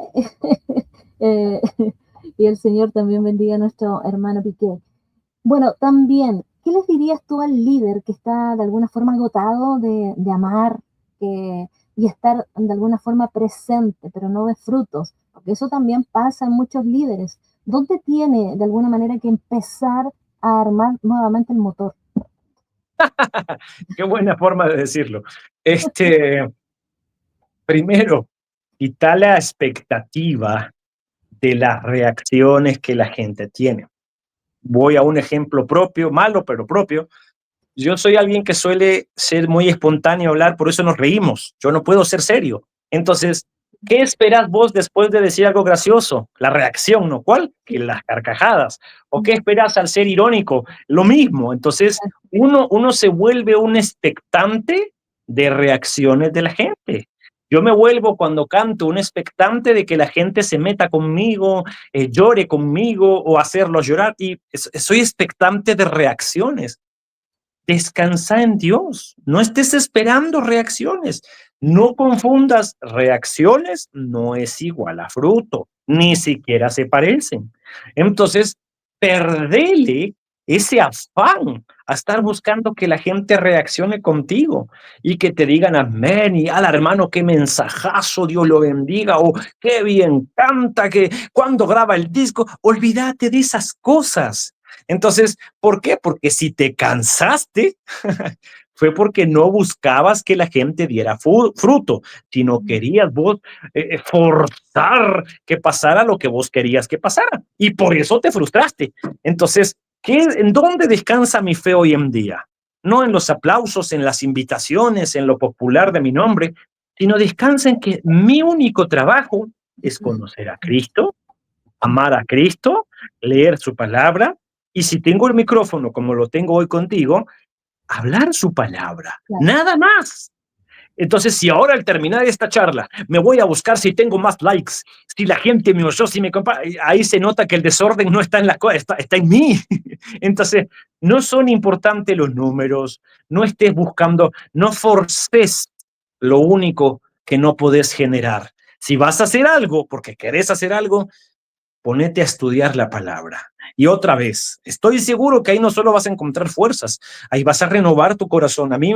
eh, y el Señor también bendiga a nuestro hermano Piqué. Bueno, también, ¿qué les dirías tú al líder que está de alguna forma agotado de amar y estar de alguna forma presente, pero no de frutos? Porque eso también pasa en muchos líderes. ¿Dónde tiene de alguna manera que empezar a armar nuevamente el motor? Qué buena forma de decirlo. Primero, quita la expectativa de las reacciones que la gente tiene. Voy a un ejemplo propio, malo, pero propio. Yo soy alguien que suele ser muy espontáneo a hablar, por eso nos reímos. Yo no puedo ser serio. Entonces, ¿qué esperas vos después de decir algo gracioso? La reacción, ¿no? ¿Cuál? Que las carcajadas. ¿O qué esperas al ser irónico? Lo mismo. Entonces, uno se vuelve un expectante de reacciones de la gente. Yo me vuelvo cuando canto un expectante de que la gente se meta conmigo, llore conmigo o hacerlos llorar, y soy expectante de reacciones. Descansa en Dios, no estés esperando reacciones, no confundas reacciones, no es igual a fruto, ni siquiera se parecen. Entonces, perdele ese afán a estar buscando que la gente reaccione contigo y que te digan amén y al hermano, qué mensajazo, Dios lo bendiga, o qué bien canta, que cuando graba el disco, olvídate de esas cosas. Entonces, ¿por qué? Porque si te cansaste, fue porque no buscabas que la gente diera fruto, sino querías vos forzar que pasara lo que vos querías que pasara. Y por eso te frustraste. Entonces, ¿en dónde descansa mi fe hoy en día? No en los aplausos, en las invitaciones, en lo popular de mi nombre, sino descansa en que mi único trabajo es conocer a Cristo, amar a Cristo, leer su palabra, y si tengo el micrófono como lo tengo hoy contigo, hablar su palabra, Claro. nada más. Entonces, si ahora al terminar esta charla me voy a buscar si tengo más likes, si la gente me oyó, si me compra, ahí se nota que el desorden no está en la cosa, está en mí. Entonces, no son importantes los números, no estés buscando, no forces lo único que no podés generar. Si vas a hacer algo, porque querés hacer algo, ponete a estudiar la palabra. Y otra vez, estoy seguro que ahí no solo vas a encontrar fuerzas, ahí vas a renovar tu corazón. A mí,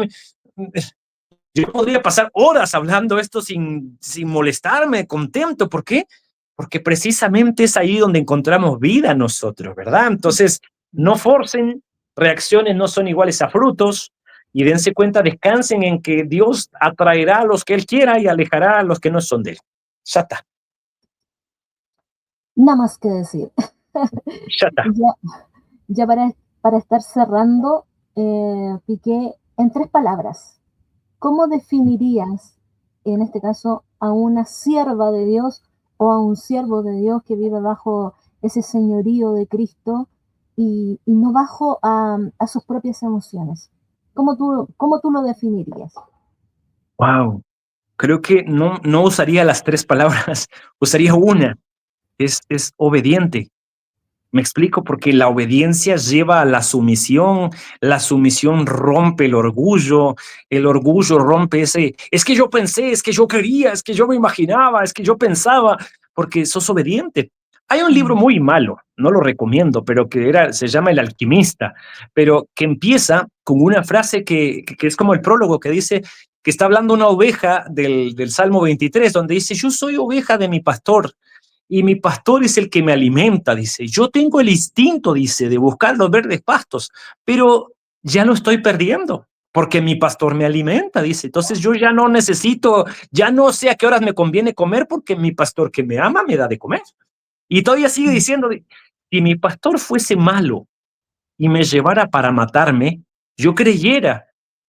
yo podría pasar horas hablando esto sin molestarme, contento. ¿Por qué? Porque precisamente es ahí donde encontramos vida nosotros, ¿verdad? Entonces, no forcen, reacciones no son iguales a frutos, y dense cuenta, descansen en que Dios atraerá a los que Él quiera y alejará a los que no son de Él. Ya está, Nada más que decir. ya está. Ya para estar cerrando, Piqué, en 3 palabras, ¿cómo definirías, en este caso, a una sierva de Dios o a un siervo de Dios que vive bajo ese señorío de Cristo y no bajo a sus propias emociones? ¿Cómo tú lo definirías? Wow. Creo que no usaría las 3 palabras, usaría una, es obediente. Me explico, porque la obediencia lleva a la sumisión rompe el orgullo rompe es que yo pensé, es que yo quería, es que yo me imaginaba, es que yo pensaba, porque sos obediente. Hay un libro Mm, muy malo, no lo recomiendo, pero se llama El Alquimista, pero que empieza con una frase que es como el prólogo, que dice que está hablando una oveja del Salmo 23, donde dice, yo soy oveja de mi pastor, y mi pastor es el que me alimenta, dice. Yo tengo el instinto, dice, de buscar los verdes pastos, pero ya lo estoy perdiendo, porque mi pastor me alimenta, dice. Entonces yo ya no necesito, ya no sé a qué horas me conviene comer, porque mi pastor que me ama me da de comer. Y todavía sigue mm, diciendo, si mi pastor fuese malo y me llevara para matarme, yo creyera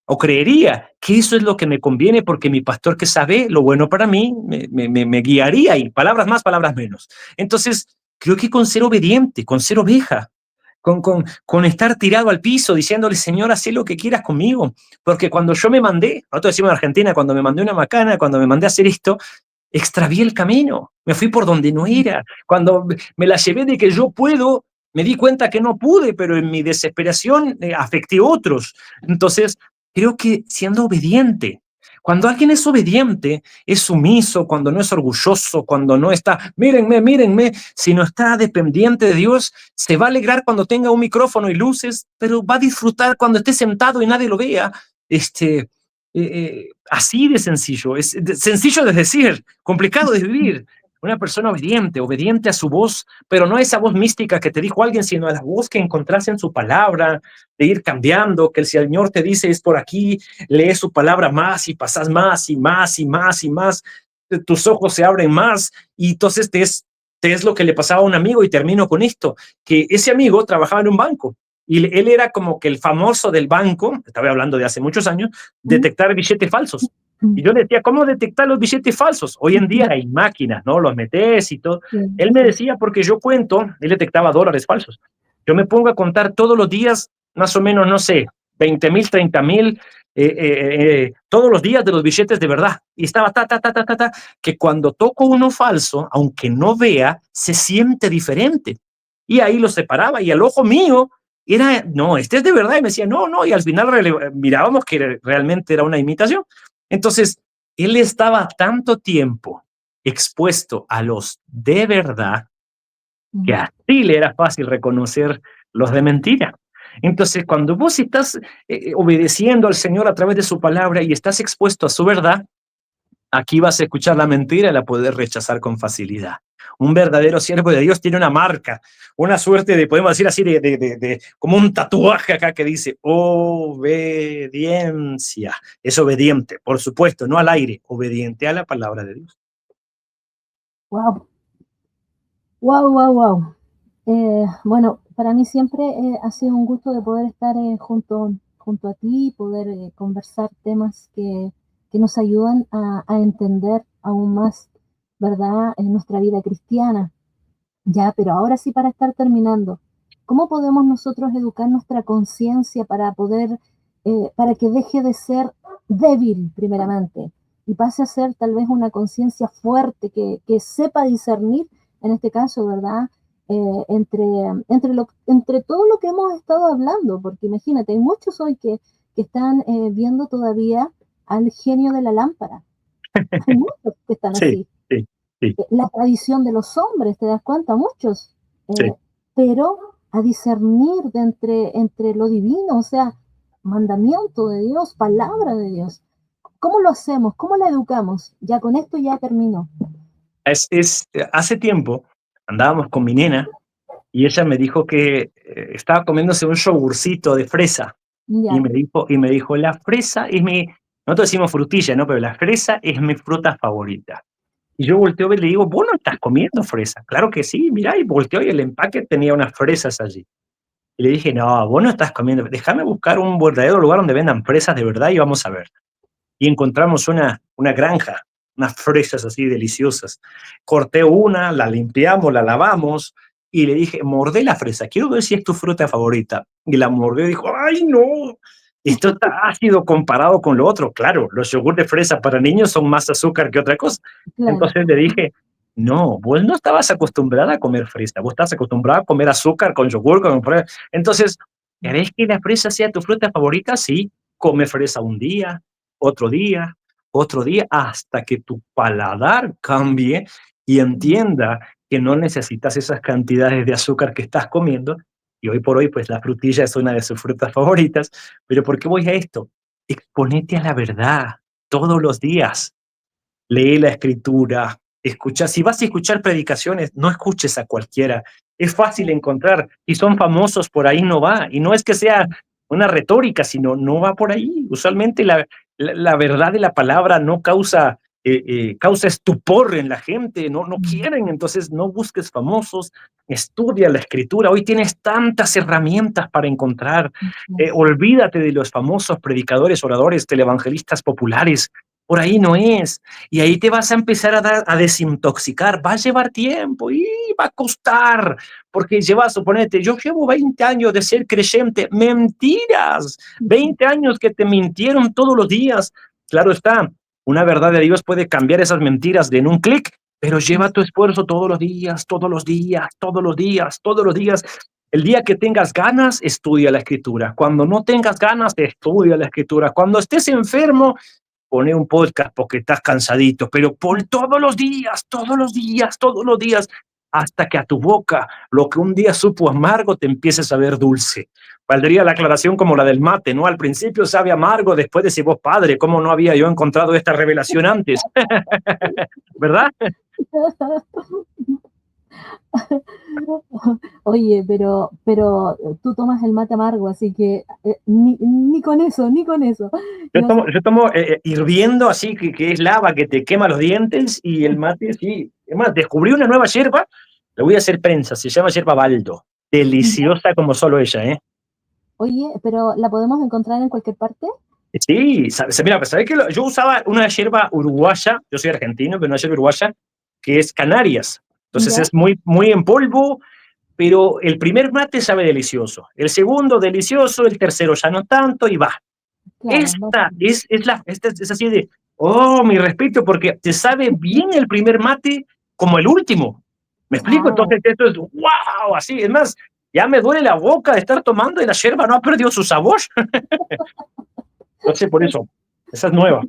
o creería que eso es lo que me conviene, porque mi pastor, que sabe lo bueno para mí, me guiaría, y palabras más, palabras menos. Entonces, creo que con ser obediente, con ser oveja, con estar tirado al piso diciéndole, Señor, haz lo que quieras conmigo. Porque cuando yo me mandé, nosotros decimos en Argentina, cuando me mandé una macana, cuando me mandé a hacer esto, extravié el camino, me fui por donde no era. Cuando me la llevé de que yo puedo, me di cuenta que no pude, pero en mi desesperación afecté a otros. Entonces, creo que siendo obediente, cuando alguien es obediente, es sumiso, cuando no es orgulloso, cuando no está, mírenme, mírenme, sino está dependiente de Dios, se va a alegrar cuando tenga un micrófono y luces, pero va a disfrutar cuando esté sentado y nadie lo vea. Así de sencillo, sencillo de decir, complicado de vivir. Una persona obediente, obediente a su voz, pero no a esa voz mística que te dijo alguien, sino a la voz que encontrás en su palabra, de ir cambiando, que el Señor te dice es por aquí, lees su palabra más y pasas más y más y más y más, tus ojos se abren más y entonces te es lo que le pasaba a un amigo y termino con esto, que ese amigo trabajaba en un banco y él era como que el famoso del banco, estaba hablando de hace muchos años, detectar billetes falsos. Y yo le decía, ¿cómo detectar los billetes falsos? Hoy en día hay máquinas, ¿no? Los metes y todo. Sí, Él me decía, porque yo cuento, él detectaba dólares falsos. Yo me pongo a contar todos los días, más o menos, no sé, 20,000, 30,000, todos los días de los billetes de verdad. Y estaba que cuando toco uno falso, aunque no vea, se siente diferente. Y ahí lo separaba y al ojo mío era, no, este es de verdad. Y me decía, no, no, y al final mirábamos que realmente era una imitación. Entonces, él estaba tanto tiempo expuesto a los de verdad que así le era fácil reconocer los de mentira. Entonces, cuando vos estás obedeciendo al Señor a través de su palabra y estás expuesto a su verdad, aquí vas a escuchar la mentira y la puedes rechazar con facilidad. Un verdadero siervo de Dios tiene una marca, una suerte de, podemos decir así, como un tatuaje acá que dice obediencia. Es obediente, por supuesto, no al aire, obediente a la palabra de Dios. Wow, wow, wow, wow. Bueno, para mí siempre ha sido un gusto de poder estar junto a ti, poder conversar temas que nos ayudan a entender aún más, ¿verdad?, en nuestra vida cristiana. Ya, pero ahora sí, para estar terminando, ¿cómo podemos nosotros educar nuestra conciencia para poder, para que deje de ser débil primeramente y pase a ser tal vez una conciencia fuerte que sepa discernir, en este caso, ¿verdad? Entre todo lo que hemos estado hablando, porque imagínate, hay muchos hoy que están viendo todavía al genio de la lámpara. Hay muchos que están Sí, así. sí, sí, La tradición de los hombres, ¿te das cuenta? Muchos. sí. Pero a discernir de entre lo divino, o sea, mandamiento de Dios, palabra de Dios. ¿Cómo lo hacemos? ¿Cómo la educamos? Ya con esto ya termino. Hace tiempo andábamos con mi nena y ella me dijo que estaba comiéndose un yogurcito de fresa Ya, y me dijo, la fresa es mi, nosotros decimos frutilla, ¿no? Pero la fresa es mi fruta favorita. Y yo volteo y le digo, ¿vos no estás comiendo fresa? Claro que sí, mirá, y volteó y el empaque tenía unas fresas allí. Y le dije, no, vos no estás comiendo, déjame buscar un verdadero lugar donde vendan fresas de verdad y vamos a ver. Y encontramos una granja, unas fresas así deliciosas. Corté una, la limpiamos, la lavamos y le dije, mordé la fresa, quiero ver si es tu fruta favorita. Y la mordió y dijo, ¡ay, no! Esto está ácido comparado con lo otro. Claro, los yogur de fresa para niños son más azúcar que otra cosa. claro. Entonces le dije, no, vos no estabas acostumbrada a comer fresa, vos estás acostumbrada a comer azúcar con yogur, con fresa. Entonces, ¿querés que la fresa sea tu fruta favorita? Sí, come fresa un día, otro día, otro día, hasta que tu paladar cambie y entienda que no necesitas esas cantidades de azúcar que estás comiendo. Y hoy por hoy, pues la frutilla es una de sus frutas favoritas. Pero ¿por qué voy a esto? Exponete a la verdad todos los días. Lee la escritura, escucha. Si vas a escuchar predicaciones, no escuches a cualquiera. Es fácil encontrar. Si son famosos, por ahí no va. Y no es que sea una retórica, sino no va por ahí. Usualmente la verdad de la palabra no causa estupor en la gente, no quieren, entonces no busques famosos, estudia la escritura. Hoy tienes tantas herramientas para encontrar. Olvídate de los famosos predicadores, oradores, televangelistas populares. por ahí no es. Y ahí te vas a empezar a desintoxicar, va a llevar tiempo y va a costar, porque llevas, suponete, yo llevo 20 años de ser creyente, mentiras, 20 años que te mintieron todos los días. Claro está, una verdad de Dios puede cambiar esas mentiras de en un clic, pero lleva tu esfuerzo todos los días, todos los días, todos los días, todos los días. El día que tengas ganas, estudia la escritura. Cuando no tengas ganas, estudia la escritura. Cuando estés enfermo, pone un podcast porque estás cansadito, pero por todos los días, todos los días, todos los días, hasta que a tu boca lo que un día supo amargo te empiece a saber dulce. Valdría la aclaración como la del mate, ¿no? Al principio sabe amargo, después decís vos, padre, ¿cómo no había yo encontrado esta revelación antes? ¿Verdad? Oye, pero tú tomas el mate amargo, así que ni con eso, ni con eso. Yo Yo tomo hirviendo así, que es lava que te quema los dientes y el mate, sí. Es más, descubrí una nueva yerba, le voy a hacer prensa, se llama yerba baldo. Deliciosa como solo ella, ¿eh? Oye, pero ¿la podemos encontrar en cualquier parte? Sí, mira, ¿sabés que yo usaba una yerba uruguaya, yo soy argentino, pero una yerba uruguaya, que es Canarias. Entonces Ya, es muy, muy en polvo, pero el primer mate sabe delicioso, el segundo delicioso, el tercero ya no tanto y va. claro. Esta es así de, oh, mi respeto, porque te sabe bien el primer mate como el último. ¿Me explico? Ah, Entonces esto es, wow, así. Es más, ya me duele la boca de estar tomando y la yerba no ha perdido su sabor. No sé, por eso. Esa es nueva.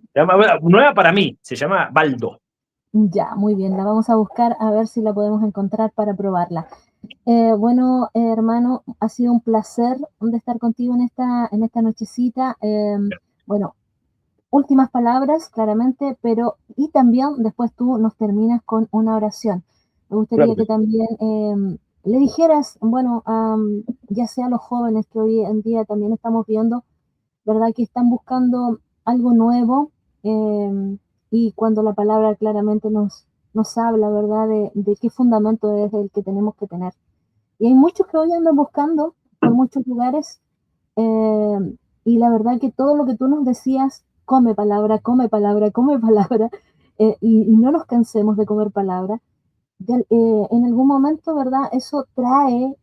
Nueva para mí. Se llama Baldo. ya, muy bien. La vamos a buscar a ver si la podemos encontrar para probarla. Bueno, hermano, ha sido un placer de estar contigo en esta nochecita. Bueno, últimas palabras, claramente, pero y también después tú nos terminas con una oración. Me Claro gustaría que que sí. también le dijeras, bueno, ya sea a los jóvenes que hoy en día también estamos viendo, ¿verdad? Que están buscando algo nuevo y cuando la palabra claramente nos habla, ¿verdad? De qué fundamento es el que tenemos que tener. Y hay muchos que hoy andan buscando por muchos lugares y la verdad que todo lo que tú nos decías, come palabra, come palabra, come palabra, y no nos cansemos de comer palabra, en algún momento, ¿verdad? Eso trae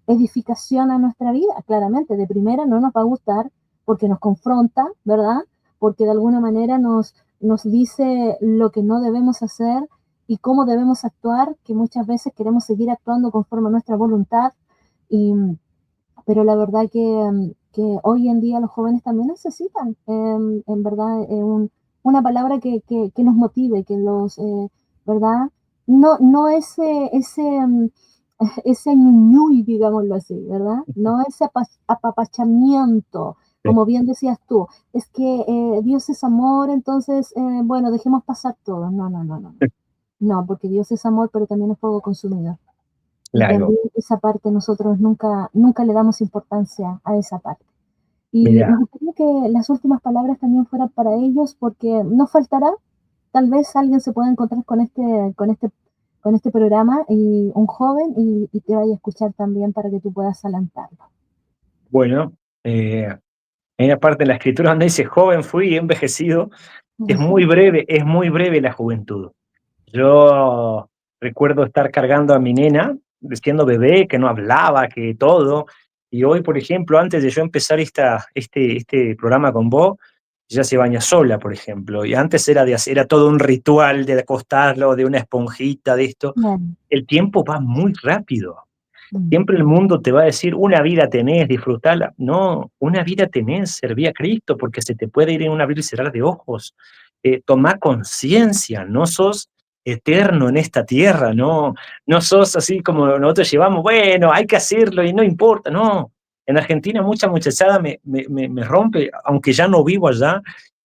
edificación a nuestra vida, claramente. De primera no nos va a gustar porque nos confronta, ¿verdad? Porque de alguna manera nos dice lo que no debemos hacer y cómo debemos actuar, que muchas veces queremos seguir actuando conforme a nuestra voluntad. Y, pero la verdad que hoy en día los jóvenes también necesitan, en verdad, una palabra que nos motive, que los, ¿verdad? No ese ñuñuy, digámoslo así, ¿verdad? No ese apapachamiento, Sí. como bien decías tú, es que Dios es amor, entonces, bueno, dejemos pasar todo. No, no, no, no. No, porque Dios es amor, pero también es fuego consumidor. Y Claro. también esa parte nosotros nunca le damos importancia a esa parte. Y Mira, me gustaría que las últimas palabras también fueran para ellos, porque nos faltará, tal vez alguien se pueda encontrar con este programa y un joven y te vaya a escuchar también para que tú puedas alentarlo. bueno, hay una parte en la escritura donde dice, joven fui y he envejecido. Es muy breve la juventud. Yo recuerdo estar cargando a mi nena, siendo bebé, que no hablaba, que todo. Y hoy, por ejemplo, antes de yo empezar este programa con vos, ella se baña sola, por ejemplo. Y antes era todo un ritual de acostarlo, de una esponjita, de esto. Bien. El tiempo va muy rápido. Mm, Siempre el mundo te va a decir, una vida tenés, disfrutala. No, una vida tenés, serví a Cristo, porque se te puede ir en un abrir y cerrar de ojos. Tomá conciencia, no sos eterno en esta tierra, no sos así como nosotros llevamos, bueno, hay que hacerlo y no importa, no. En Argentina mucha muchachada me rompe, aunque ya no vivo allá,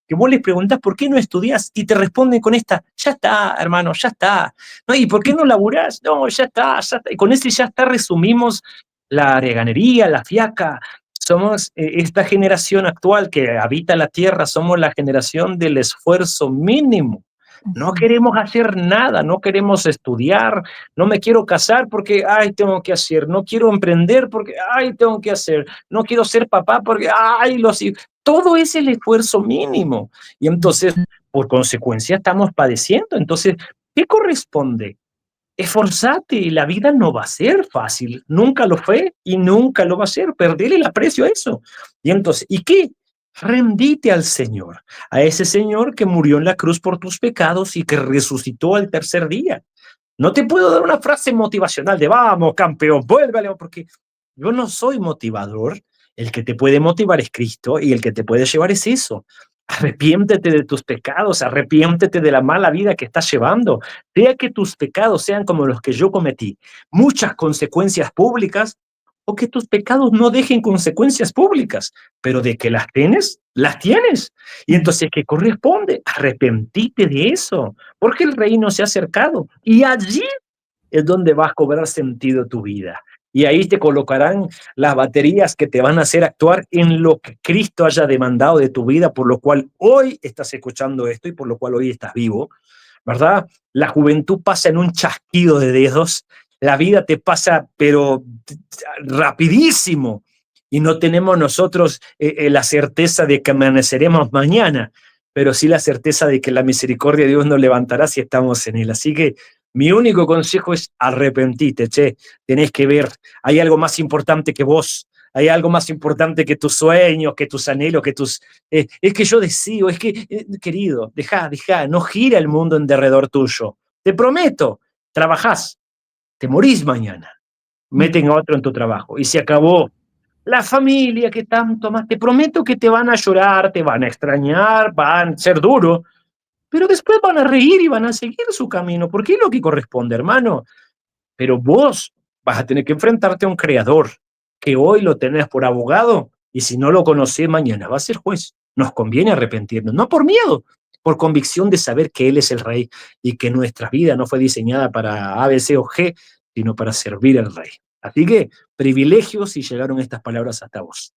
que vos les preguntás por qué no estudiás y te responden con esta, ya está, hermano, ya está. No, ¿y por qué no laburás? No, ya está, ya está. Y con ese ya está resumimos la reganería, la fiaca. Somos esta generación actual que habita la tierra, somos la generación del esfuerzo mínimo. No así es. queremos hacer nada, no queremos estudiar, no me quiero casar porque, ay, tengo que hacer, no quiero emprender porque, ay, tengo que hacer, no quiero ser papá porque, ay, los hijos. Todo es el esfuerzo mínimo. Y Mm, entonces por consecuencia estamos padeciendo. Entonces, ¿qué corresponde? Esforzate, y la vida no va a ser fácil, nunca lo fue y nunca lo va a ser, perder el aprecio a eso. Y entonces, ¿y qué? Rendite al Señor, a ese Señor que murió en la cruz por tus pecados y que resucitó al tercer día. No te puedo dar una frase motivacional de vamos, campeón, vuelve a León, porque yo no soy motivador. El que te puede motivar es Cristo y el que te puede llevar es eso. Arrepiéntete de tus pecados, arrepiéntete de la mala vida que estás llevando. Sea que tus pecados sean como los que yo cometí, muchas consecuencias públicas, o que tus pecados no dejen consecuencias públicas, pero de que las tienes, las tienes. Y entonces, ¿qué corresponde? Arrepentite de eso, porque el reino se ha acercado y allí es donde vas a cobrar sentido tu vida. Y ahí te colocarán las baterías que te van a hacer actuar en lo que Cristo haya demandado de tu vida, por lo cual hoy estás escuchando esto y por lo cual hoy estás vivo, ¿verdad? La juventud pasa en un chasquido de dedos, la vida te pasa, pero rapidísimo, y no tenemos nosotros la certeza de que amaneceremos mañana, pero sí la certeza de que la misericordia de Dios nos levantará si estamos en Él. Así que mi único consejo es arrepentirte, che, tenés que ver, hay algo más importante que vos, hay algo más importante que tus sueños, que tus anhelos, que tus... es que yo deseo, es que, querido, deja, no gira el mundo en derredor tuyo. Te prometo, trabajás, te morís mañana, meten a otro en tu trabajo y se acabó. La familia que tanto más, te prometo que te van a llorar, te van a extrañar, van a ser duros, pero después van a reír y van a seguir su camino, porque es lo que corresponde, hermano. Pero vos vas a tener que enfrentarte a un creador que hoy lo tenés por abogado y si no lo conocés mañana va a ser juez. Nos conviene arrepentirnos, no por miedo, por convicción de saber que Él es el Rey y que nuestra vida no fue diseñada para A, B, C o G, sino para servir al Rey. Así que privilegios si llegaron estas palabras hasta vos.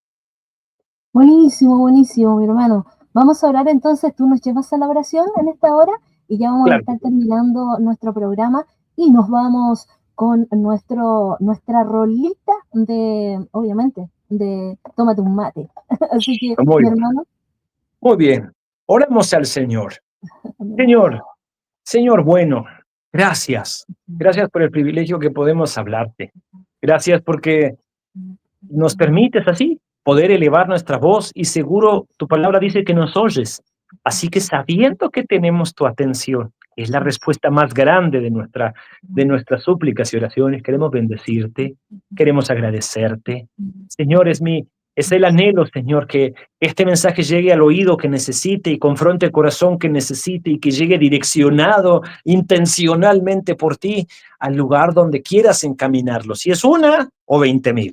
Buenísimo, buenísimo, mi hermano. Vamos a orar entonces, tú nos llevas a la oración en esta hora y ya vamos a Claro. estar terminando nuestro programa y nos vamos con nuestra rolita de, obviamente, de tómate un mate. Así que, Muy mi bien. hermano. Muy bien. Oramos al Señor. Señor bueno, gracias. Gracias por el privilegio que podemos hablarte. Gracias porque nos permites así poder elevar nuestra voz y seguro tu palabra dice que nos oyes. Así que sabiendo que tenemos tu atención, es la respuesta más grande de nuestras súplicas y oraciones, queremos bendecirte, queremos agradecerte. Señor, es el anhelo, Señor, que este mensaje llegue al oído que necesite y confronte el corazón que necesite y que llegue direccionado intencionalmente por ti al lugar donde quieras encaminarlo, si es 1 o 20,000.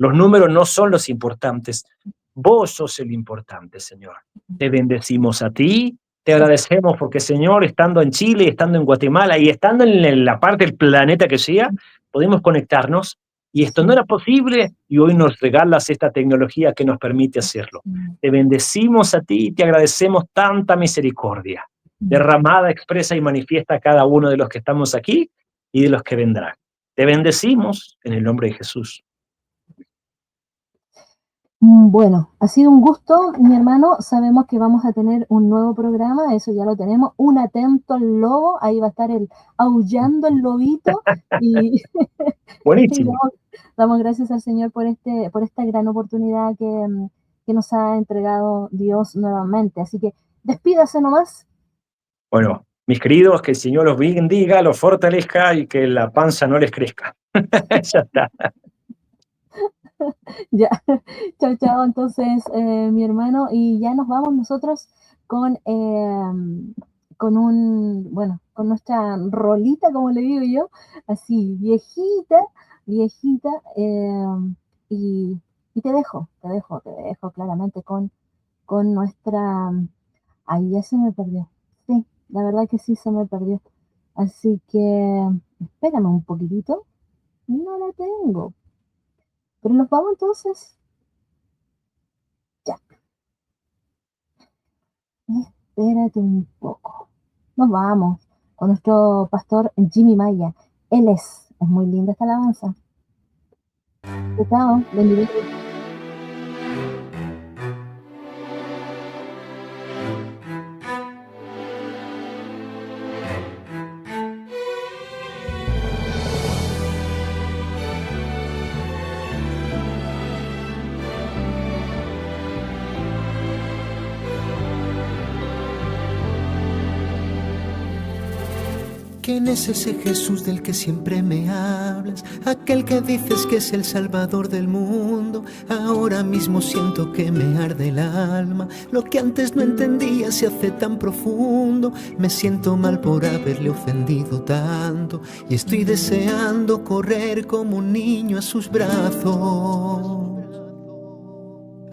Los números no son los importantes. Vos sos el importante, Señor. Te bendecimos a ti, te agradecemos porque, Señor, estando en Chile, estando en Guatemala y estando en la parte del planeta que sea, podemos conectarnos y esto no era posible y hoy nos regalas esta tecnología que nos permite hacerlo. Te bendecimos a ti y te agradecemos tanta misericordia derramada, expresa y manifiesta a cada uno de los que estamos aquí y de los que vendrán. Te bendecimos en el nombre de Jesús. Bueno, ha sido un gusto, mi hermano. Sabemos que vamos a tener un nuevo programa, eso ya lo tenemos. Un atento al lobo, ahí va a estar aullando el lobito. Y, y Buenísimo. damos gracias al Señor por esta gran oportunidad que nos ha entregado Dios nuevamente. Así que despídase nomás. Bueno, mis queridos, que el Señor los bendiga, los fortalezca y que la panza no les crezca. Ya está. Ya, chao, chao. Entonces, mi hermano, y ya nos vamos nosotros con nuestra rolita, como le digo yo, así, viejita, viejita, y te dejo claramente con nuestra, ahí ya se me perdió. Sí, la verdad que sí se me perdió. Así que, espérame un poquitito. No la tengo. Pero nos vamos entonces. Ya. Espérate un poco. Nos vamos con nuestro pastor Jimmy Maya. Es muy linda esta alabanza. Chao, bendiciones. ¿Quién es ese Jesús del que siempre me hablas? Aquel que dices que es el Salvador del mundo. Ahora mismo siento que me arde el alma. Lo que antes no entendía se hace tan profundo. Me siento mal por haberle ofendido tanto y estoy deseando correr como un niño a sus brazos.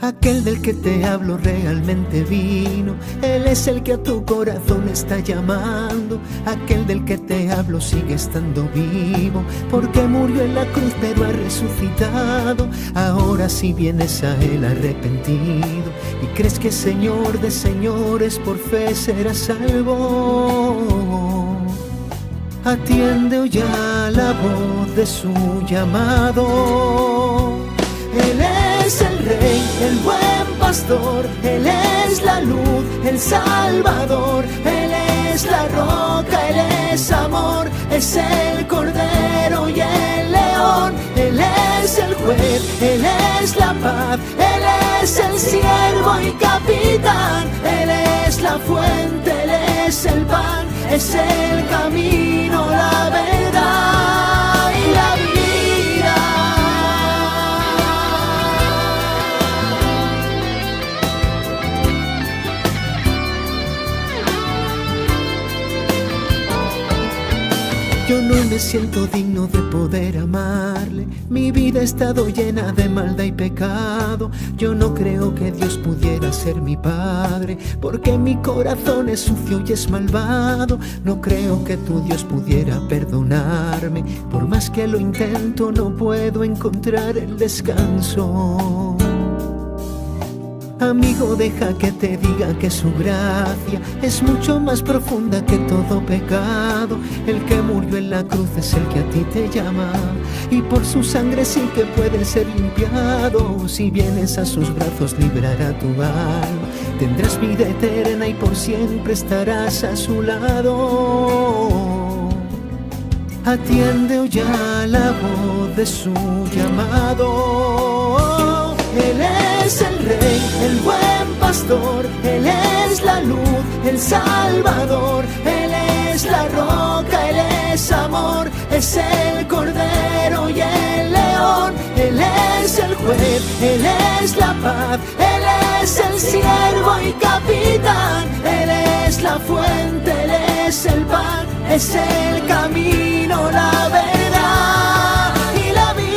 Aquel del que te hablo realmente vino. Él es el que a tu corazón está llamando. Aquel del que te hablo sigue estando vivo, porque murió en la cruz pero ha resucitado. Ahora si vienes a él arrepentido y crees que es Señor de señores, por fe serás salvo. Atiende hoy a la voz de su llamado. Él es el Rey, el buen pastor. Él es la luz, el Salvador. Él es la roca, Él es amor. Es el Cordero y el León. Él es el juez, Él es la paz. Él es el siervo y capitán. Él es la fuente, Él es el pan. Es el camino, la verdad y la vida. Yo no me siento digno de poder amarle. Mi vida ha estado llena de maldad y pecado. Yo no creo que Dios pudiera ser mi padre, porque mi corazón es sucio y es malvado. No creo que tu Dios pudiera perdonarme. Por más que lo intento, no puedo encontrar el descanso. Amigo, deja que te diga que su gracia es mucho más profunda que todo pecado. El que murió en la cruz es el que a ti te llama, y por su sangre sí que puedes ser limpiado. Si vienes a sus brazos librará tu alma. Tendrás vida eterna y por siempre estarás a su lado. Atiende hoy a la voz de su llamado. Él es el Rey, el buen pastor. Él es la luz, el Salvador. Él es la roca, Él es amor. Es el Cordero y el León. Él es el juez, Él es la paz. Él es el siervo y capitán. Él es la fuente, Él es el pan. Es el camino, la verdad y la vida.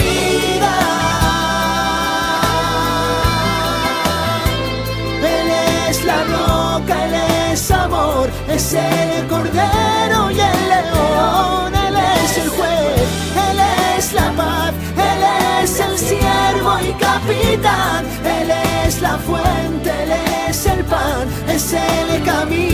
La roca, Él es amor. Es el Cordero y el León. Él es el juez, Él es la paz. Él es el siervo y capitán. Él es la fuente, Él es el pan. Es el camino.